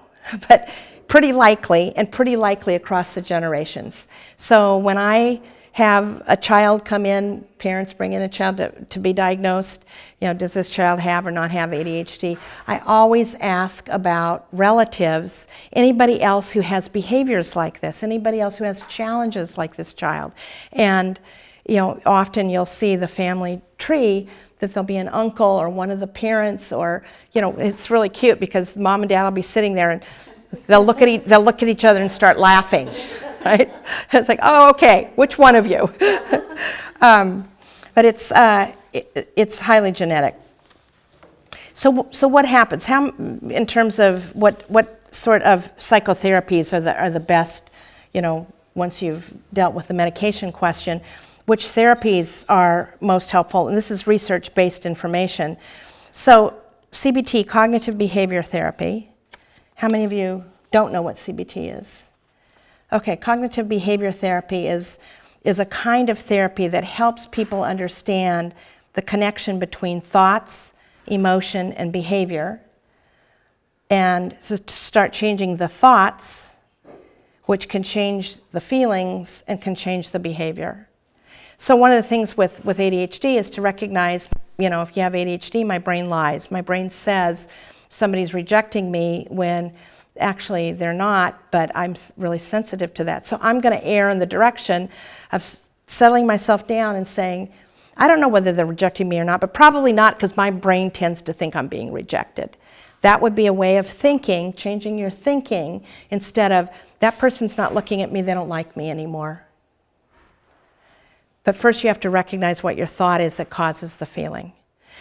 But pretty likely, and pretty likely across the generations. So when I have a child come in, parents bring in a child to be diagnosed, does this child have or not have ADHD? I always ask about relatives, anybody else who has behaviors like this, anybody else who has challenges like this child. And often you'll see the family tree that there'll be an uncle or one of the parents, or it's really cute because mom and dad will be sitting there and they'll look at each other and start laughing, right? It's like, oh, okay, which one of you? But it's highly genetic. So what happens? In terms of what sort of psychotherapies are the best? Once you've dealt with the medication question, which therapies are most helpful? And this is research-based information. So CBT, cognitive behavior therapy. How many of you don't know what CBT is? Okay, cognitive behavior therapy is a kind of therapy that helps people understand the connection between thoughts, emotion, and behavior. And so to start changing the thoughts, which can change the feelings and can change the behavior. So one of the things with ADHD is to recognize, if you have ADHD, my brain lies. My brain says somebody's rejecting me when actually they're not, but I'm really sensitive to that. So I'm going to err in the direction of settling myself down and saying, I don't know whether they're rejecting me or not, but probably not, because my brain tends to think I'm being rejected. That would be a way of thinking, changing your thinking, instead of, that person's not looking at me, they don't like me anymore. But first you have to recognize what your thought is that causes the feeling.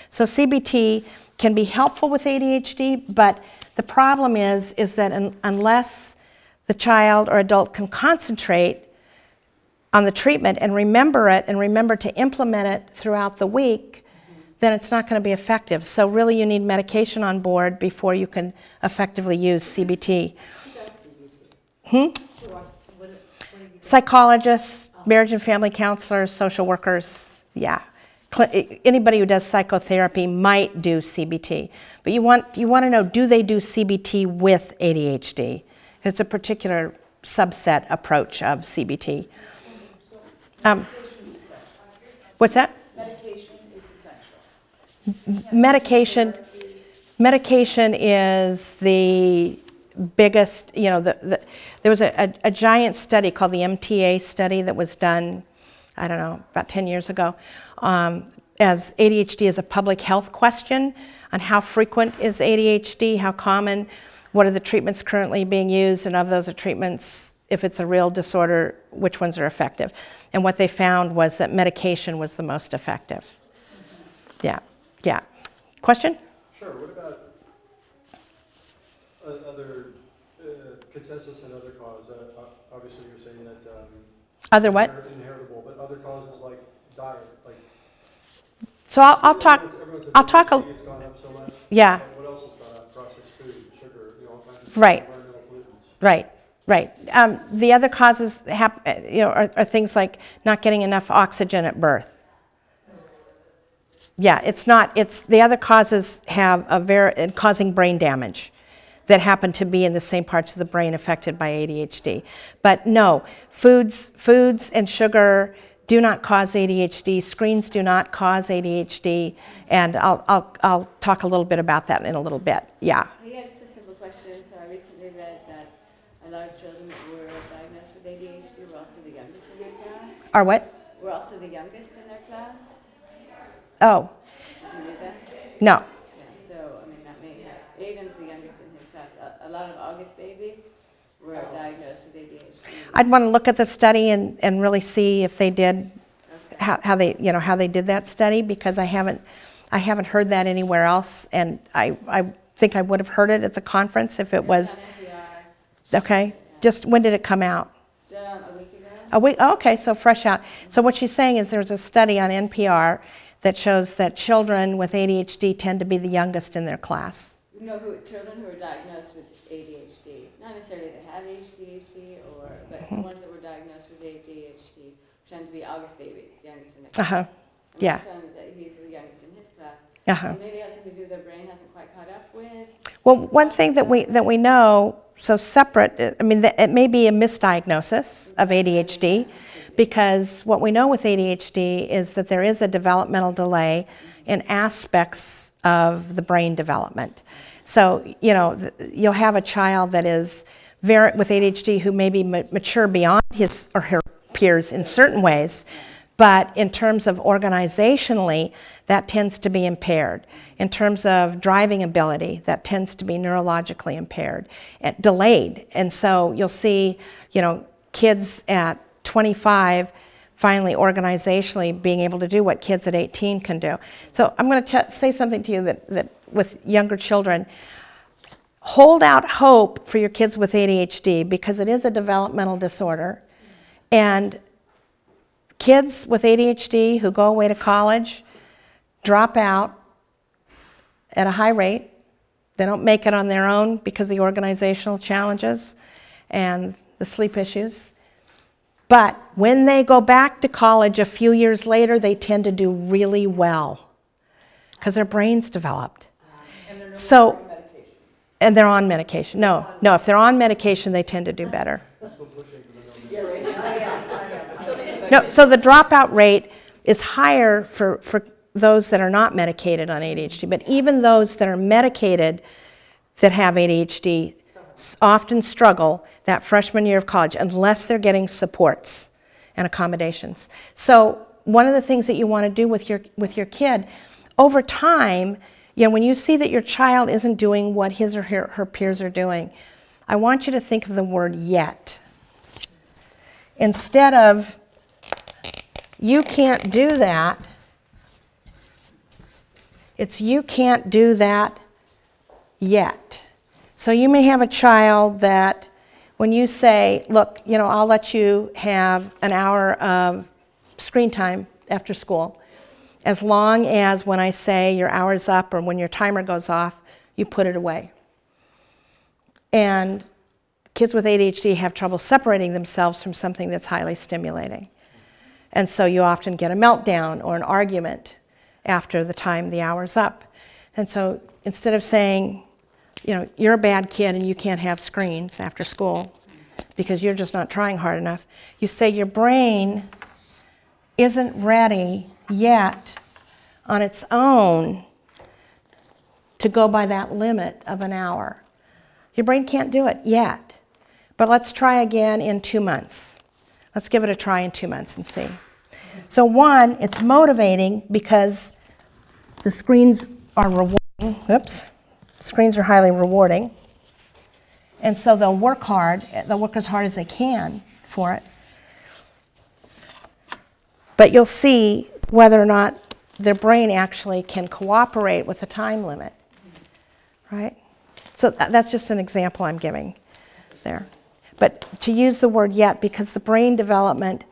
So CBT can be helpful with ADHD, but the problem is that unless the child or adult can concentrate on the treatment and remember it and remember to implement it throughout the week, then it's not going to be effective. So really you need medication on board before you can effectively use CBT. Psychologists, marriage and family counselors, social workers, yeah. Anybody who does psychotherapy might do CBT. But you want to know, do they do CBT with ADHD? It's a particular subset approach of CBT. What's that? Medication is essential. Medication is the biggest, there was a giant study called the MTA study that was done, I don't know, about 10 years ago, as ADHD is a public health question on how frequent is ADHD, how common, what are the treatments currently being used, and of those treatments, if it's a real disorder, which ones are effective. And what they found was that medication was the most effective. Yeah. Question? Sure, what about other consensus and other cause? Obviously, you're saying that Other what? inheritable, but other causes like diet, like So I'll talk. I'll talk. has gone up so much. Yeah. What else has gone up? Processed food, sugar, all kinds of Right. environmental pollutants. Right. Right. The other causes are things like not getting enough oxygen at birth. Yeah, it's not. It's the other causes have causing brain damage that happen to be in the same parts of the brain affected by ADHD. But no, foods and sugar do not cause ADHD. Screens do not cause ADHD, and I'll talk a little bit about that in a little bit. Yeah. Yeah, just a simple question. So I recently read that a lot of children that were diagnosed with ADHD were also the youngest in their class. Or what? Were also the youngest in their class. Oh. Did you read that? No. Yeah. So I mean, that may have. Aiden's the youngest in his class. A lot of August babies were diagnosed with ADHD. I'd want to look at the study and really see if they did how they did that study, because I haven't heard that anywhere else, and I think I would have heard it at the conference if it was. Okay. Just when did it come out? A week ago. A week. Oh, okay, so fresh out. So what she's saying is there's a study on NPR that shows that children with ADHD tend to be the youngest in their class. No, children who are diagnosed with ADHD, not necessarily that have ADHD, but the ones that were diagnosed with ADHD tend to be August babies, the youngest in their class. Uh-huh. And Yeah. my son is that he's the youngest in his class. Uh-huh. So maybe it has something to do with their brain hasn't quite caught up with. Well, one thing that we know, so separate, I mean, it may be a misdiagnosis of ADHD, because what we know with ADHD is that there is a developmental delay in aspects of the brain development. So, you'll have a child that is with ADHD who may be mature beyond his or her peers in certain ways, but in terms of organizationally, that tends to be impaired. In terms of driving ability, that tends to be neurologically impaired, delayed. And so you'll see, kids at 25 finally organizationally being able to do what kids at 18 can do. So I'm going to say something to you that with younger children, hold out hope for your kids with ADHD, because it is a developmental disorder. And kids with ADHD who go away to college drop out at a high rate. They don't make it on their own because of the organizational challenges and the sleep issues. But when they go back to college a few years later, they tend to do really well because their brain's developed. And they're no So, longer on medication. and they're on medication. No, if they're on medication, they tend to do better. Yeah, right. No, so the dropout rate is higher for those that are not medicated on ADHD, but even those that are medicated that have ADHD often struggle that freshman year of college unless they're getting supports and accommodations. So one of the things that you want to do with your kid, over time, when you see that your child isn't doing what his or her peers are doing, I want you to think of the word yet. Instead of, you can't do that, it's you can't do that yet. So you may have a child that when you say, look, I'll let you have an hour of screen time after school, as long as when I say your hour's up or when your timer goes off, you put it away. And kids with ADHD have trouble separating themselves from something that's highly stimulating. And so you often get a meltdown or an argument after the hour's up. And so instead of saying, you're a bad kid and you can't have screens after school because you're just not trying hard enough, you say your brain isn't ready yet on its own to go by that limit of an hour. Your brain can't do it yet. But let's try again in 2 months. Let's give it a try in 2 months and see. So one, it's motivating because the screens are rewarding. Oops. Screens are highly rewarding. And so they'll work hard. They'll work as hard as they can for it. But you'll see whether or not their brain actually can cooperate with the time limit, right? So that's just an example I'm giving there. But to use the word yet, because the brain development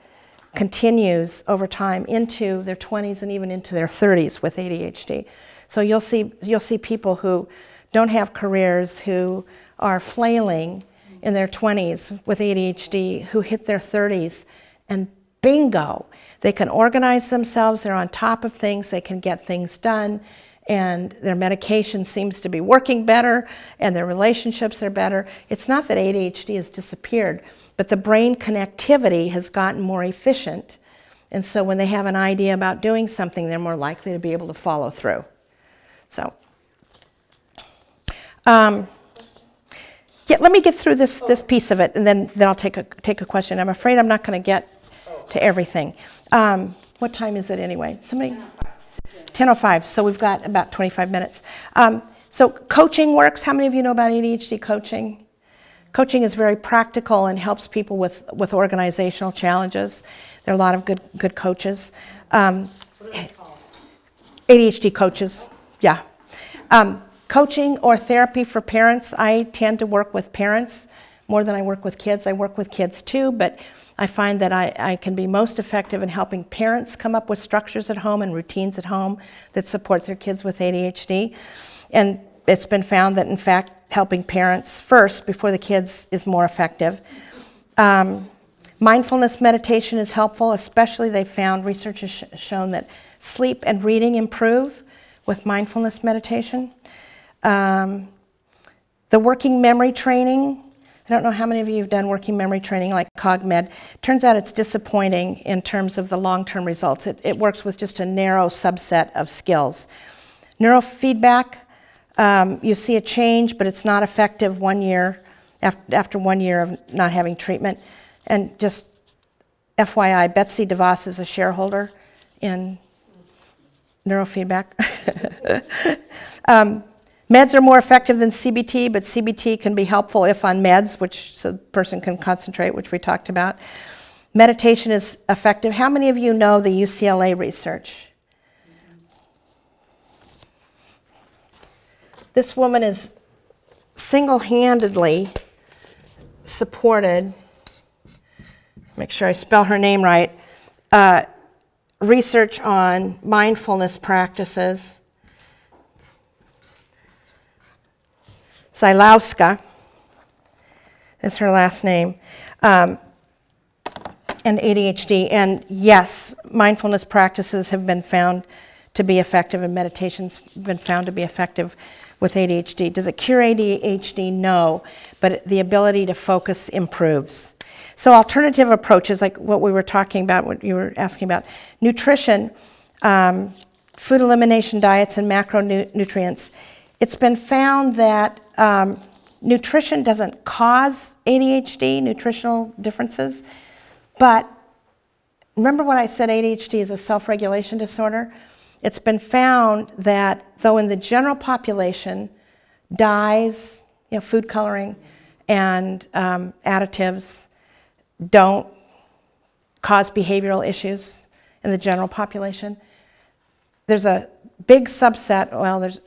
continues over time into their 20s and even into their 30s with ADHD. So you'll see people who don't have careers, who are flailing in their 20s with ADHD, who hit their 30s, and bingo, they can organize themselves, they're on top of things, they can get things done, and their medication seems to be working better, and their relationships are better. It's not that ADHD has disappeared, but the brain connectivity has gotten more efficient, and so when they have an idea about doing something, they're more likely to be able to follow through. So, yeah, let me get through this piece of it, and then I'll take a question. I'm afraid I'm not going to get to everything. What time is it anyway? Somebody? 10:05. So we've got about 25 minutes. So coaching works. How many of you know about ADHD coaching? Coaching is very practical and helps people with organizational challenges. There are a lot of good coaches. ADHD coaches, yeah. Coaching or therapy for parents. I tend to work with parents more than I work with kids. I work with kids too, but I find that I can be most effective in helping parents come up with structures at home and routines at home that support their kids with ADHD. And it's been found that, in fact, helping parents first before the kids is more effective. Mindfulness meditation is helpful, especially they found, research has shown that sleep and reading improve with mindfulness meditation. The working memory training, I don't know how many of you have done working memory training like CogMed. Turns out it's disappointing in terms of the long-term results. It works with just a narrow subset of skills. Neurofeedback, you see a change, but it's not effective 1 year, after 1 year of not having treatment. And just FYI, Betsy DeVos is a shareholder in neurofeedback. Meds are more effective than CBT, but CBT can be helpful if on meds, so the person can concentrate, which we talked about. Meditation is effective. How many of you know the UCLA research? This woman is single-handedly supported, make sure I spell her name right, research on mindfulness practices. Zylowska is her last name, and ADHD. And yes, mindfulness practices have been found to be effective, and meditation's been found to be effective with ADHD. Does it cure ADHD? No, but the ability to focus improves. So alternative approaches, like what we were talking about, what you were asking about, nutrition, food elimination diets, and macronutrients. It's been found that nutrition doesn't cause ADHD, nutritional differences, but remember when I said ADHD is a self-regulation disorder? It's been found that though in the general population, dyes, food coloring, and additives don't cause behavioral issues in the general population, there's a big subset,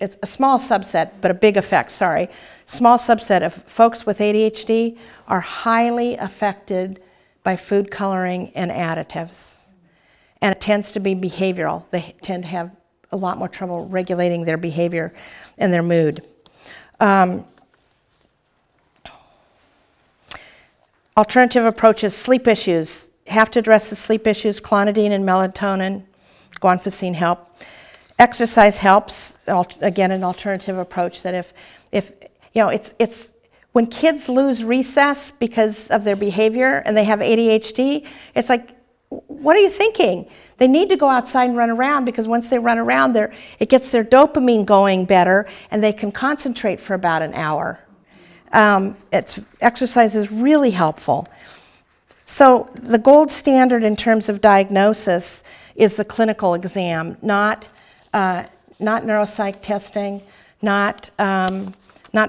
it's a small subset, but a big effect, small subset of folks with ADHD are highly affected by food coloring and additives. And it tends to be behavioral. They tend to have a lot more trouble regulating their behavior and their mood. Alternative approaches, sleep issues. Have to address the sleep issues. Clonidine and melatonin, guanfacine help. Exercise helps, again, an alternative approach that if it's when kids lose recess because of their behavior and they have ADHD, it's like, what are you thinking? They need to go outside and run around, because once they run around, it gets their dopamine going better and they can concentrate for about an hour. Exercise is really helpful. So the gold standard in terms of diagnosis is the clinical exam, not neuropsych testing, not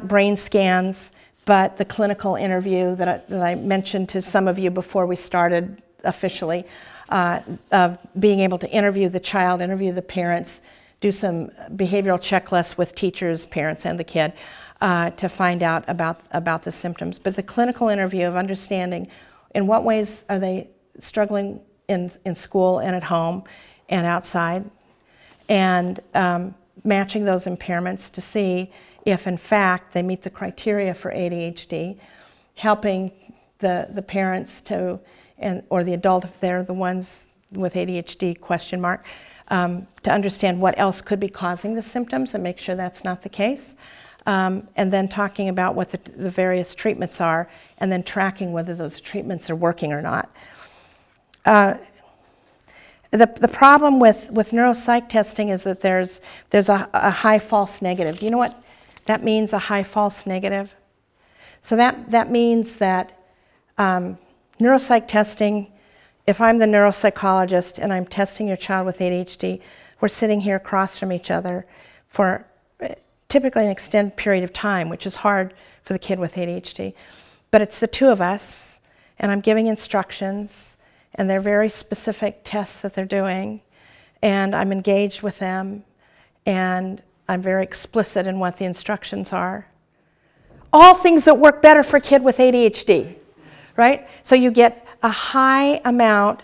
brain scans, but the clinical interview that I mentioned to some of you before we started officially, of being able to interview the child, interview the parents, do some behavioral checklists with teachers, parents, and the kid to find out about the symptoms. But the clinical interview of understanding in what ways are they struggling in school and at home and outside, and matching those impairments to see if in fact they meet the criteria for ADHD, helping the parents to, or the adult if they're the ones with ADHD, to understand what else could be causing the symptoms and make sure that's not the case. And then talking about what the various treatments are, and then tracking whether those treatments are working or not. The problem with neuropsych testing is that there's a high false negative. Do you know what that means, a high false negative? So that means that neuropsych testing, if I'm the neuropsychologist and I'm testing your child with ADHD, we're sitting here across from each other for typically an extended period of time, which is hard for the kid with ADHD. But it's the two of us, and I'm giving instructions, and they're very specific tests that they're doing, and I'm engaged with them, and I'm very explicit in what the instructions are. All things that work better for a kid with ADHD, right? So you get a high amount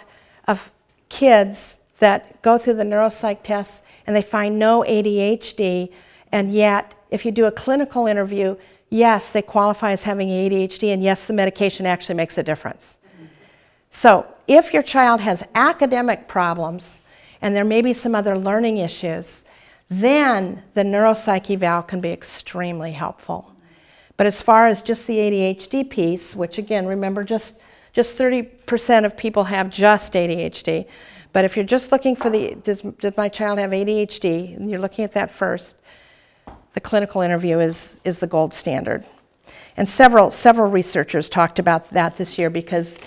of kids that go through the neuropsych tests and they find no ADHD, and yet if you do a clinical interview, yes, they qualify as having ADHD, and yes, the medication actually makes a difference. So if your child has academic problems and there may be some other learning issues, then the neuropsych eval can be extremely helpful. But as far as just the ADHD piece, which again, remember, just 30% of people have just ADHD. But if you're just looking for does my child have ADHD, and you're looking at that first, the clinical interview is the gold standard. And several researchers talked about that this year because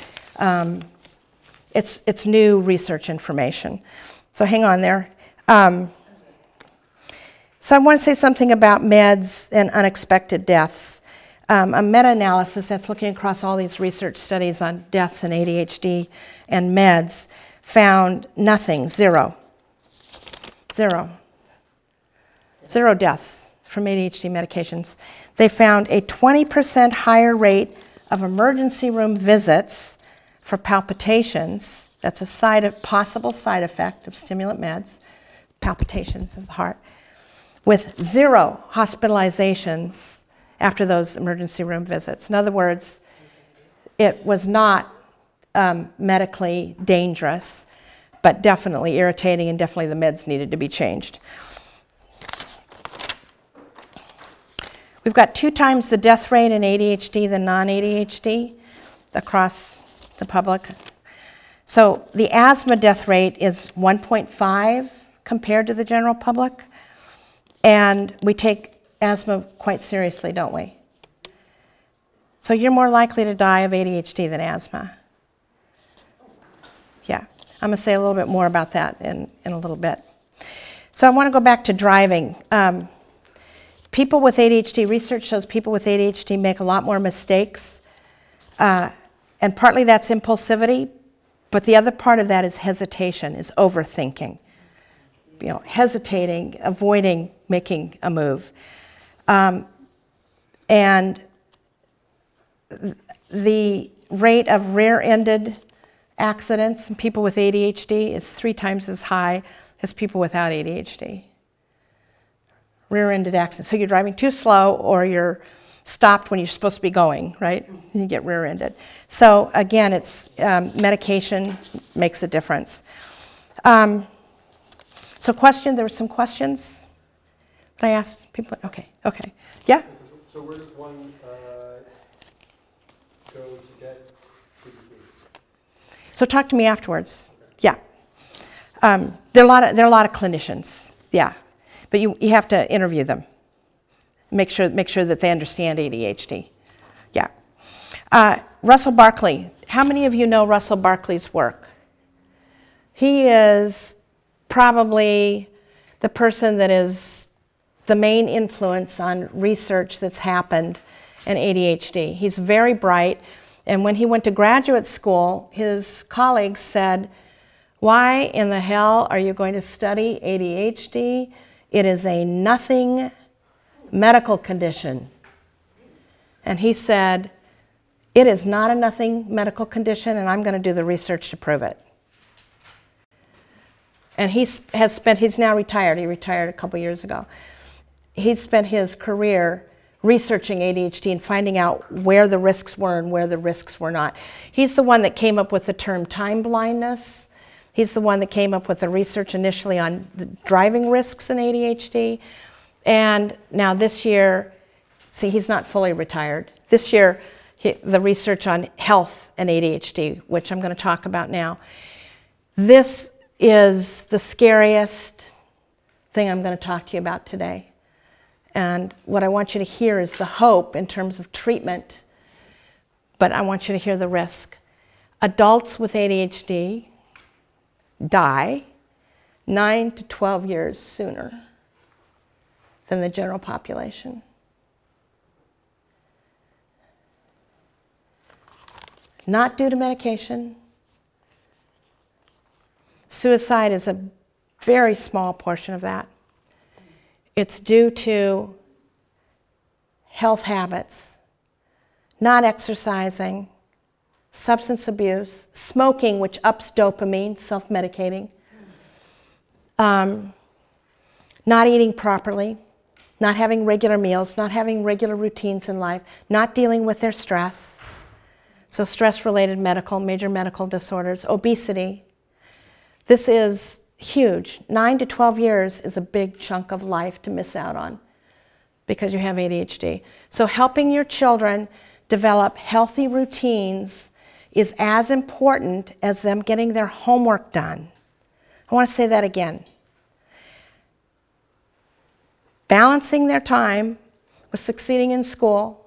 it's new research information. So hang on there. So I want to say something about meds and unexpected deaths. A meta-analysis that's looking across all these research studies on deaths and ADHD and meds found nothing, zero deaths from ADHD medications. They found a 20% higher rate of emergency room visits for palpitations. That's a possible side effect of stimulant meds, palpitations of the heart, with 0 hospitalizations after those emergency room visits. In other words, it was not medically dangerous, but definitely irritating, and definitely the meds needed to be changed. We've got 2 times the death rate in ADHD than non-ADHD across the public. So the asthma death rate is 1.5 compared to the general public, and we take asthma quite seriously, don't we? So you're more likely to die of ADHD than asthma. Yeah, I'm going to say a little bit more about that in a little bit. So I want to go back to driving. People with ADHD, research shows people with ADHD make a lot more mistakes, and partly that's impulsivity, but the other part of that is hesitation, is overthinking. You know, hesitating, avoiding making a move. And the rate of rear-ended accidents in people with ADHD is 3 times as high as people without ADHD. Rear-ended accidents. So you're driving too slow, or you're stopped when you're supposed to be going, right? And you get rear-ended. So again, it's medication makes a difference. So there were some questions that I asked people. Okay. Yeah? So where does one go to get CBT? So talk to me afterwards. Yeah. There are a lot of clinicians. Yeah. But you have to interview them. Make sure that they understand ADHD. Yeah. Russell Barkley. How many of you know Russell Barkley's work? He is probably the person that is the main influence on research that's happened in ADHD. He's very bright, and when he went to graduate school, his colleagues said, Why in the hell are you going to study ADHD? It is a nothing medical condition. And he said, it is not a nothing medical condition, and I'm going to do the research to prove it. And he's now retired. He retired a couple years ago. He's spent his career researching ADHD and finding out where the risks were and where the risks were not. He's the one that came up with the term time blindness. He's the one that came up with the research initially on the driving risks in ADHD. And now this year, see, he's not fully retired. This year, the research on health and ADHD, which I'm going to talk about now. This is the scariest thing I'm going to talk to you about today. And what I want you to hear is the hope in terms of treatment, but I want you to hear the risk. Adults with ADHD die 9 to 12 years sooner than the general population. Not due to medication. Suicide is a very small portion of that. It's due to health habits, not exercising, substance abuse, smoking, which ups dopamine, self-medicating, not eating properly, not having regular meals, not having regular routines in life, not dealing with their stress. So stress-related major medical disorders, obesity. This is huge. 9 to 12 years is a big chunk of life to miss out on because you have ADHD. So helping your children develop healthy routines is as important as them getting their homework done. I want to say that again. Balancing their time with succeeding in school,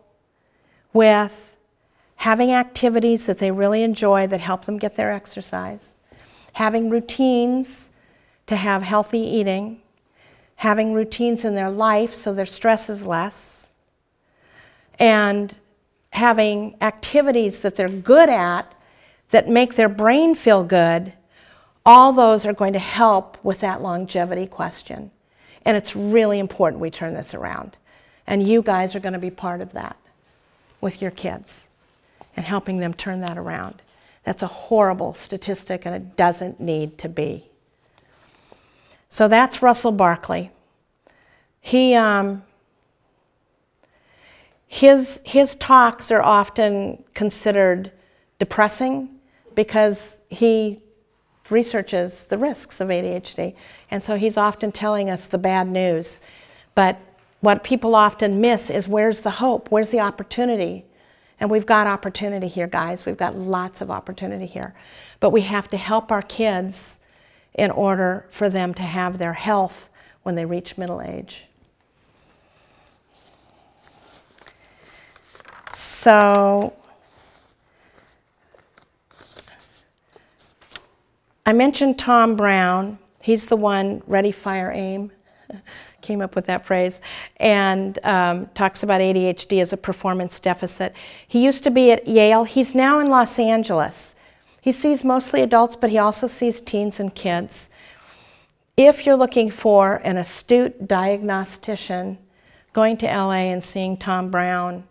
with having activities that they really enjoy that help them get their exercise, having routines to have healthy eating, having routines in their life so their stress is less, and having activities that they're good at that make their brain feel good, all those are going to help with that longevity question. And it's really important we turn this around. And you guys are going to be part of that with your kids and helping them turn that around. That's a horrible statistic, and it doesn't need to be. So that's Russell Barkley. His talks are often considered depressing because he researches the risks of ADHD. And so he's often telling us the bad news. But what people often miss is where's the hope? Where's the opportunity? And we've got opportunity here, guys. We've got lots of opportunity here. But we have to help our kids in order for them to have their health when they reach middle age. So I mentioned Tom Brown. He's the one, ready, fire, aim, came up with that phrase, and talks about ADHD as a performance deficit. He used to be at Yale. He's now in Los Angeles. He sees mostly adults, but he also sees teens and kids. If you're looking for an astute diagnostician, going to LA and seeing Tom Brown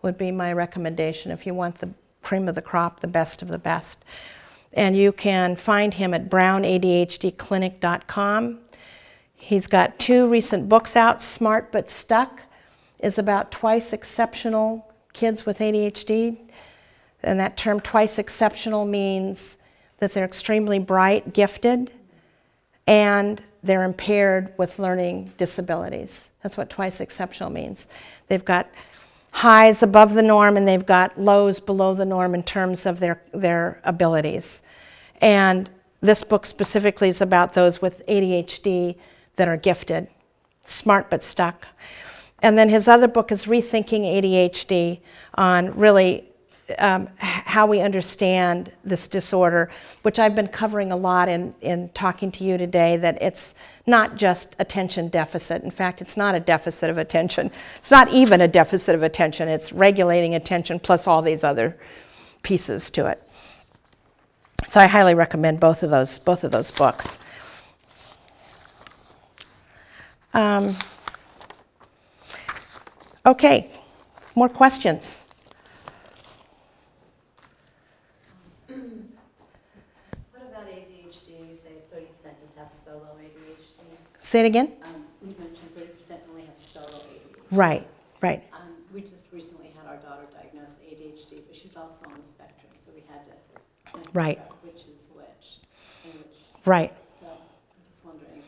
would be my recommendation if you want the cream of the crop, the best of the best. And you can find him at brownadhdclinic.com. He's got 2 recent books out. Smart But Stuck is about twice exceptional kids with ADHD. And that term twice exceptional means that they're extremely bright, gifted, and they're impaired with learning disabilities. That's what twice exceptional means. They've got highs above the norm and they've got lows below the norm in terms of their abilities. And this book specifically is about those with ADHD that are gifted, smart but stuck. And then his other book is Rethinking ADHD, on really how we understand this disorder, which I've been covering a lot in talking to you today, that it's not just attention deficit. In fact, it's not a deficit of attention. It's not even a deficit of attention. It's regulating attention plus all these other pieces to it. So I highly recommend both of those books. Okay, more questions? What about ADHD? You say 30% just have solo ADHD. Say it again? You mentioned 30% only have solo ADHD. Right, right. We just recently had our daughter diagnosed with ADHD, but she's also on the spectrum, so we had to kind of Right. figure out which is which. And which. Right. So I'm just wondering,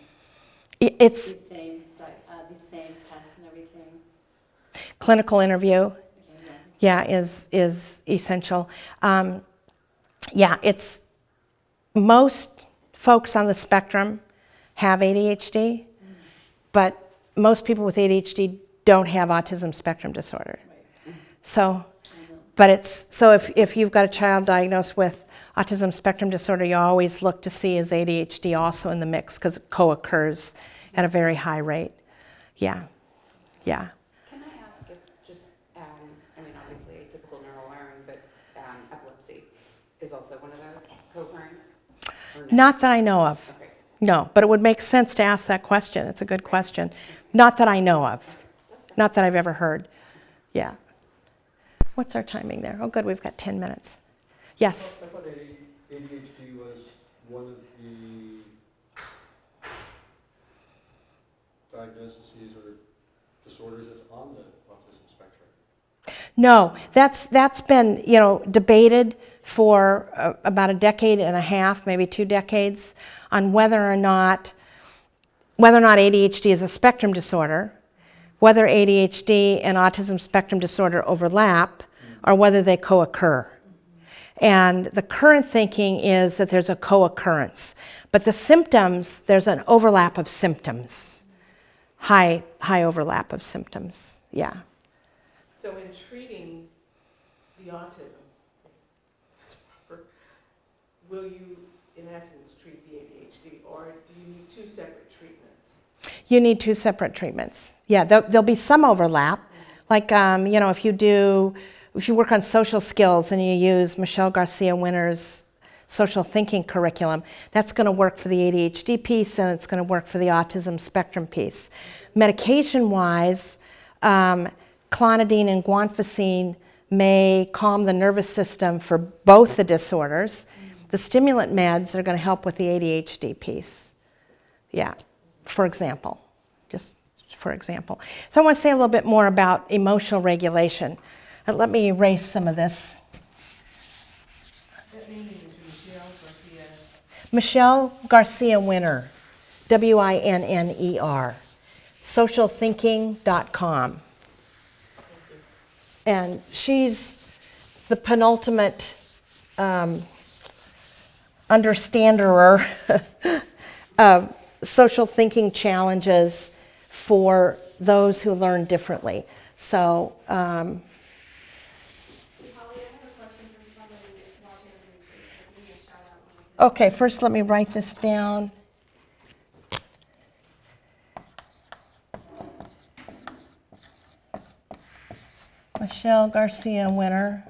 It's these same tests and everything. clinical interview. Okay, yeah. Yeah, is essential. Yeah, it's most folks on the spectrum have ADHD, but most people with ADHD don't have autism spectrum disorder. Right. So, but it's so if you've got a child diagnosed with autism spectrum disorder, you always look to see is ADHD also in the mix because it co-occurs at a very high rate. Yeah, yeah. Can I ask if just, I mean, obviously atypical neurowiring, but epilepsy is also one of those co-occurring? Or no? Not that I know of. Okay. No, but it would make sense to ask that question. It's a good question. Not that I know of. Not that I've ever heard. Yeah. What's our timing there? Oh, good, we've got 10 minutes. Yes? I thought ADHD was one of the diagnoses or disorders that's on the autism spectrum. No, that's been, debated for about a decade and a half, maybe 2 decades, on whether or not ADHD is a spectrum disorder, whether ADHD and autism spectrum disorder overlap, or whether they co-occur. And the current thinking is that there's a co-occurrence. But the symptoms, there's an overlap of symptoms. High overlap of symptoms, yeah. So in treating the autism, as proper, will you, in essence, treat the ADHD, or do you need 2 separate treatments? You need 2 separate treatments. Yeah, there'll be some overlap. Like, if you work on social skills and you use Michelle Garcia Winner's social thinking curriculum, that's going to work for the ADHD piece and it's going to work for the autism spectrum piece. Medication-wise, clonidine and guanfacine may calm the nervous system for both the disorders. The stimulant meds are going to help with the ADHD piece. Yeah, for example, just for example. So I want to say a little bit more about emotional regulation. Let me erase some of this. That name is Michelle Garcia. Michelle Garcia Winner, WINNER, socialthinking.com. And she's the penultimate understander of social thinking challenges for those who learn differently. So, okay, first let me write this down. Michelle Garcia Winner.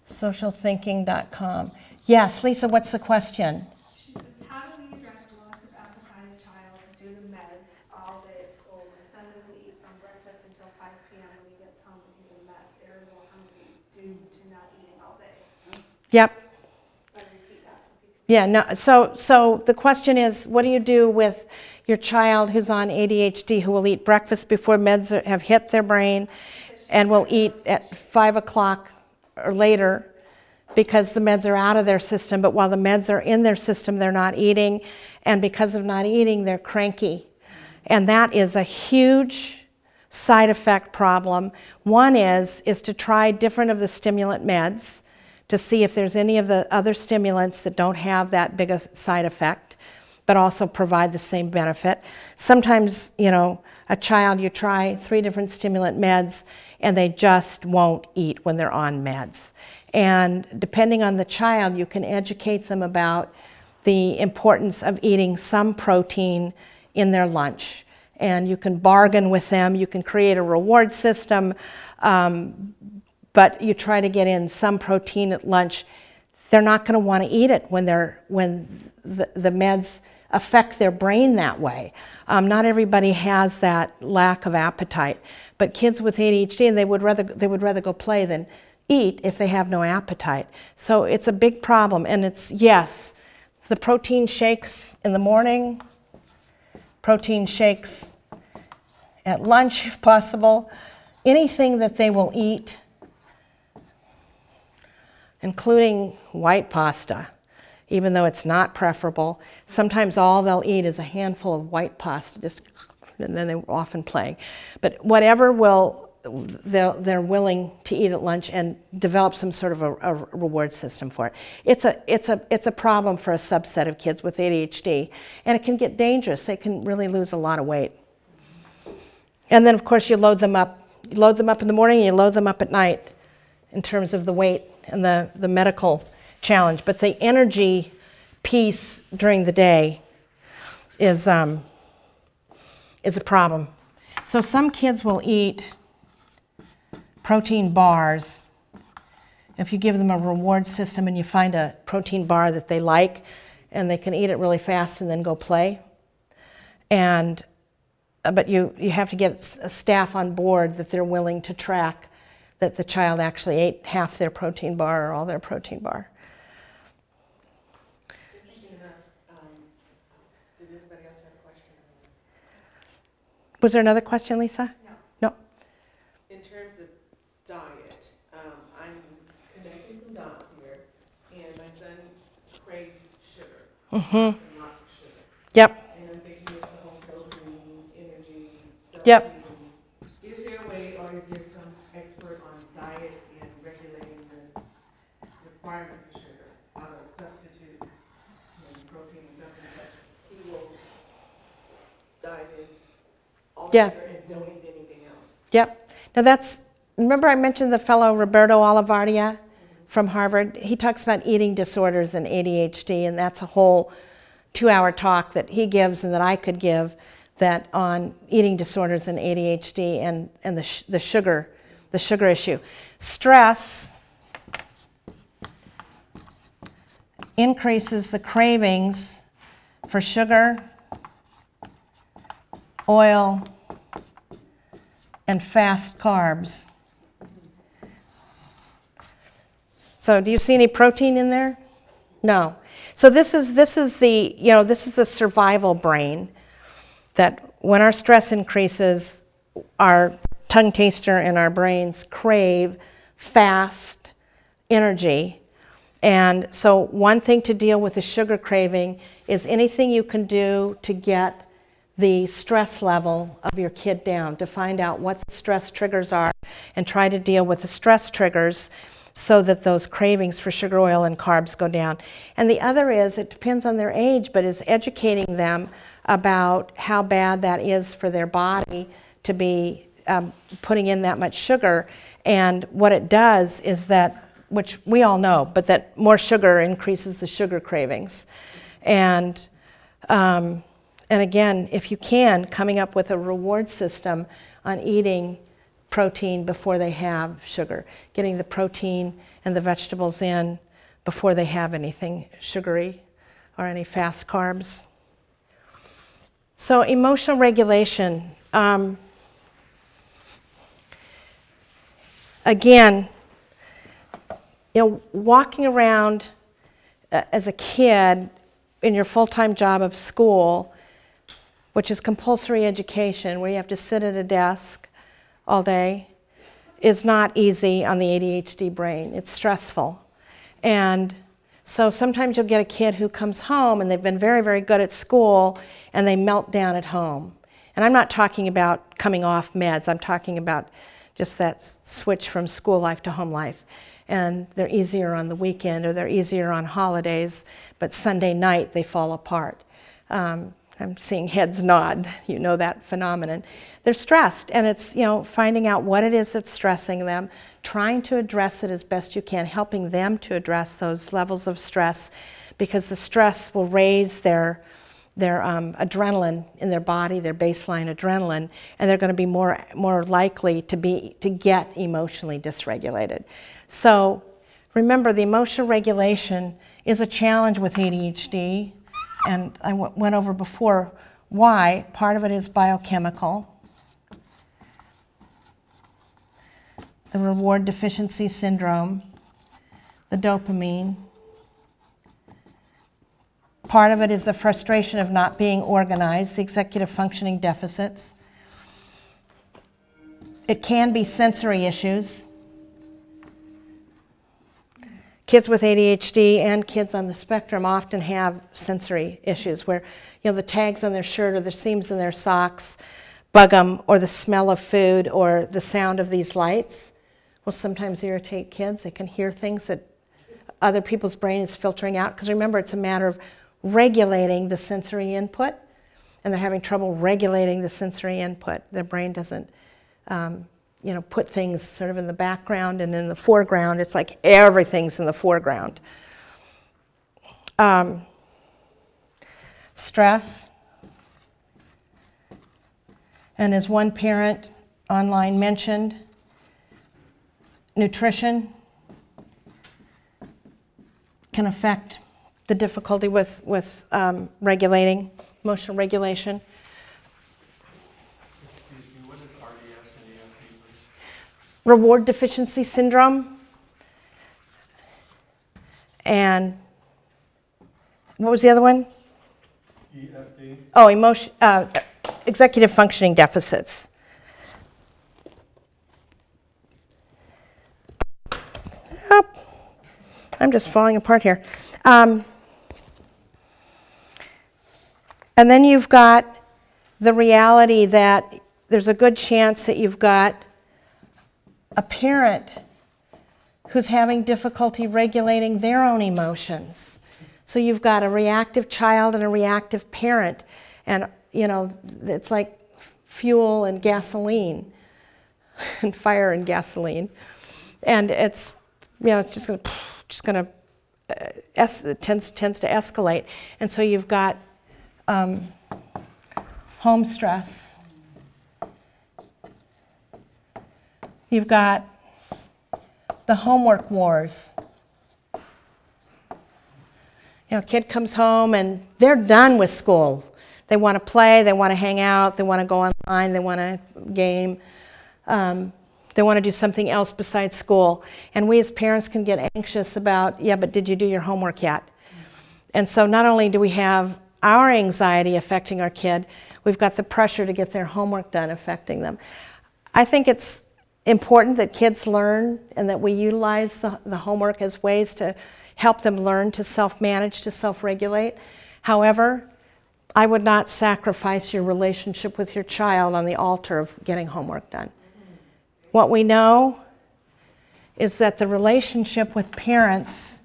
Socialthinking.com. Yes, Lisa, what's the question? She says, how do we address the loss of appetite in a child due to meds all day at school? My son doesn't eat from breakfast until 5 p.m. when he gets home and he's a mess, irritable, hungry due to not eating all day. Yep. Let me repeat that so people Yeah, no, so the question is, what do you do with your child who's on ADHD who will eat breakfast before meds have hit their brain and will eat at 5 o'clock or later because the meds are out of their system, but while the meds are in their system, they're not eating, and because of not eating, they're cranky. And that is a huge side effect problem. One is to try different of the stimulant meds to see if there's any of the other stimulants that don't have that big a side effect, but also provide the same benefit. Sometimes, a child, you try 3 different stimulant meds, and they just won't eat when they're on meds. And depending on the child, you can educate them about the importance of eating some protein in their lunch. And you can bargain with them, you can create a reward system, but you try to get in some protein at lunch. They're not going to want to eat it when the meds affect their brain that way. Not everybody has that lack of appetite, but kids with ADHD, and they would rather go play than eat if they have no appetite. So it's a big problem, and it's, yes, the protein shakes in the morning, protein shakes at lunch if possible, anything that they will eat, including white pasta, even though it's not preferable. Sometimes all they'll eat is a handful of white pasta, and then they're often playing. But whatever they're willing to eat at lunch and develop some sort of a reward system for it. It's a problem for a subset of kids with ADHD, and it can get dangerous. They can really lose a lot of weight. And then, of course, you load them up. You load them up in the morning, and you load them up at night in terms of the weight and the medical challenge. But the energy piece during the day is a problem. So some kids will eat protein bars. If you give them a reward system and you find a protein bar that they like, and they can eat it really fast and then go play. But you have to get a staff on board that they're willing to track that the child actually ate half their protein bar or all their protein bar. Interesting enough, did anybody else have a question? Was there another question, Lisa? No. In terms of diet, I'm connecting some dots here, and my son craves sugar. Mm-hmm. And lots of sugar. Yep. And I'm thinking it's the whole dopamine, energy, stuff. Yep. Is there a way, or is there some expert on diet and regulating the requirement for sugar? How to substitute protein and something that he will dive in all Yeah. sugar and don't eat anything else? Yep. Now remember I mentioned the fellow Roberto Olivardia from Harvard? He talks about eating disorders and ADHD, and that's a whole 2-hour talk that he gives and that I could give that on eating disorders and ADHD and the sugar issue. Stress increases the cravings for sugar, oil, and fast carbs. So do you see any protein in there? No. So this is the survival brain, that when our stress increases, our tongue taster and our brains crave fast energy. And so one thing to deal with the sugar craving is anything you can do to get the stress level of your kid down, to find out what the stress triggers are and try to deal with the stress triggers so that those cravings for sugar, oil, and carbs go down. And the other is, it depends on their age, but is educating them about how bad that is for their body to be putting in that much sugar. And what it does is that, which we all know, but that more sugar increases the sugar cravings. And again, if you can, coming up with a reward system on eating protein before they have sugar, getting the protein and the vegetables in before they have anything sugary or any fast carbs. So emotional regulation. Again, walking around as a kid in your full-time job of school, which is compulsory education, where you have to sit at a desk all day, is not easy on the ADHD brain. It's stressful. And so sometimes you'll get a kid who comes home and they've been very, very good at school and they melt down at home. And I'm not talking about coming off meds. I'm talking about just that switch from school life to home life. And they're easier on the weekend or they're easier on holidays, but Sunday night they fall apart. I'm seeing heads nod, you know that phenomenon. They're stressed, and it's, finding out what it is that's stressing them, trying to address it as best you can, helping them to address those levels of stress, because the stress will raise their adrenaline in their body, their baseline adrenaline, and they're going to be more likely to get emotionally dysregulated. So remember, the emotional regulation is a challenge with ADHD, and I went over before why. Part of it is biochemical. The reward deficiency syndrome, the dopamine. Part of it is the frustration of not being organized, the executive functioning deficits. It can be sensory issues. Kids with ADHD and kids on the spectrum often have sensory issues where, the tags on their shirt or the seams in their socks bug them, or the smell of food or the sound of these lights will sometimes irritate kids. They can hear things that other people's brain is filtering out, because remember, it's a matter of regulating the sensory input, and they're having trouble regulating the sensory input. Their brain doesn't put things sort of in the background and in the foreground. It's like everything's in the foreground. Stress. And as one parent online mentioned, nutrition can affect the difficulty with regulating, emotional regulation. Excuse me, what is RDS and EFT, please? Reward deficiency syndrome. And what was the other one? EFD? Oh, executive functioning deficits. Oh, I'm just falling apart here. And then you've got the reality that there's a good chance that you've got a parent who's having difficulty regulating their own emotions. So you've got a reactive child and a reactive parent. And, it's like fuel and gasoline and fire and gasoline. And it's, it's just going to, it tends to escalate. And so you've got home stress. You've got the homework wars. A kid comes home and they're done with school. They want to play, they want to hang out, they want to go online, they want to game. They want to do something else besides school. And we as parents can get anxious about, yeah, but did you do your homework yet? And so not only do we have our anxiety affecting our kid, we've got the pressure to get their homework done affecting them. I think it's important that kids learn and that we utilize the homework as ways to help them learn to self-manage, to self-regulate. However, I would not sacrifice your relationship with your child on the altar of getting homework done. What we know is that the relationship with parents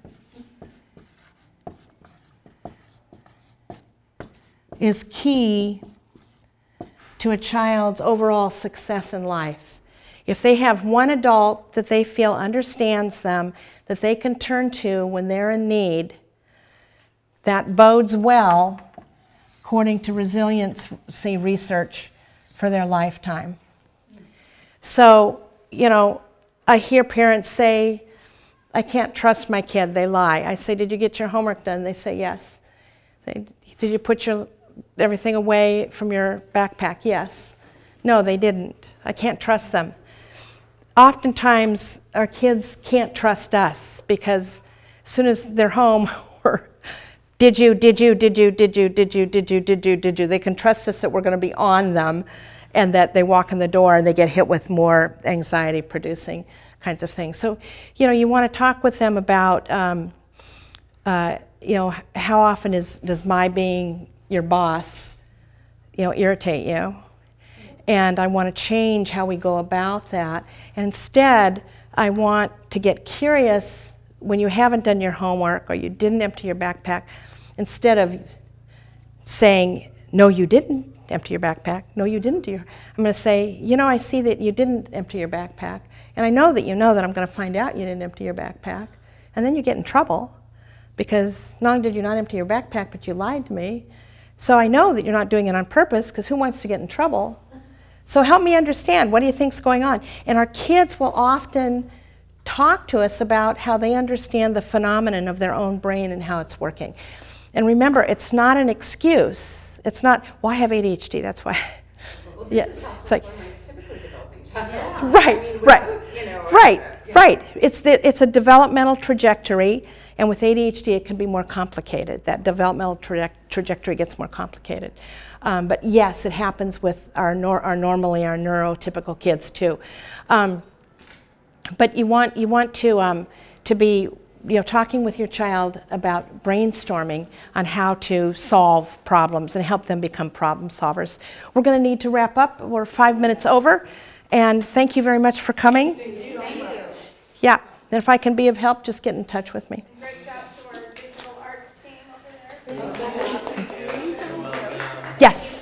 is key to a child's overall success in life. If they have one adult that they feel understands them, that they can turn to when they're in need, that bodes well, according to resiliency research, for their lifetime. So, I hear parents say, I can't trust my kid, they lie. I say, did you get your homework done? They say, yes. Did you put everything away from your backpack? Yes. No, they didn't. I can't trust them. Oftentimes, our kids can't trust us because as soon as they're home, did you, they can trust us that we're going to be on them, and that they walk in the door and they get hit with more anxiety-producing kinds of things. So, you want to talk with them about, how often does my being your boss, irritate you? And I want to change how we go about that. And instead, I want to get curious when you haven't done your homework or you didn't empty your backpack. Instead of saying, no, you didn't empty your backpack, no, you didn't I'm going to say, I see that you didn't empty your backpack. And I know that you know that I'm going to find out you didn't empty your backpack. And then you get in trouble because not only did you not empty your backpack, but you lied to me. So I know that you're not doing it on purpose, because who wants to get in trouble? So help me understand, what do you think's going on? And our kids will often talk to us about how they understand the phenomenon of their own brain and how it's working. And remember, it's not an excuse. It's not, well, I have ADHD, that's why. Well, Yes, it's like, for my typically developing child. right, I mean, right, without, you know, right, you know. right. It's a developmental trajectory, and with ADHD it can be more complicated. That developmental trajectory gets more complicated. But yes, it happens with our neurotypical kids too. But you want to be talking with your child about brainstorming on how to solve problems and help them become problem solvers. We're going to need to wrap up. We're 5 minutes over, and thank you very much for coming. Thank you. Yeah, and if I can be of help, just get in touch with me. Great job to our digital arts team over there. Yes.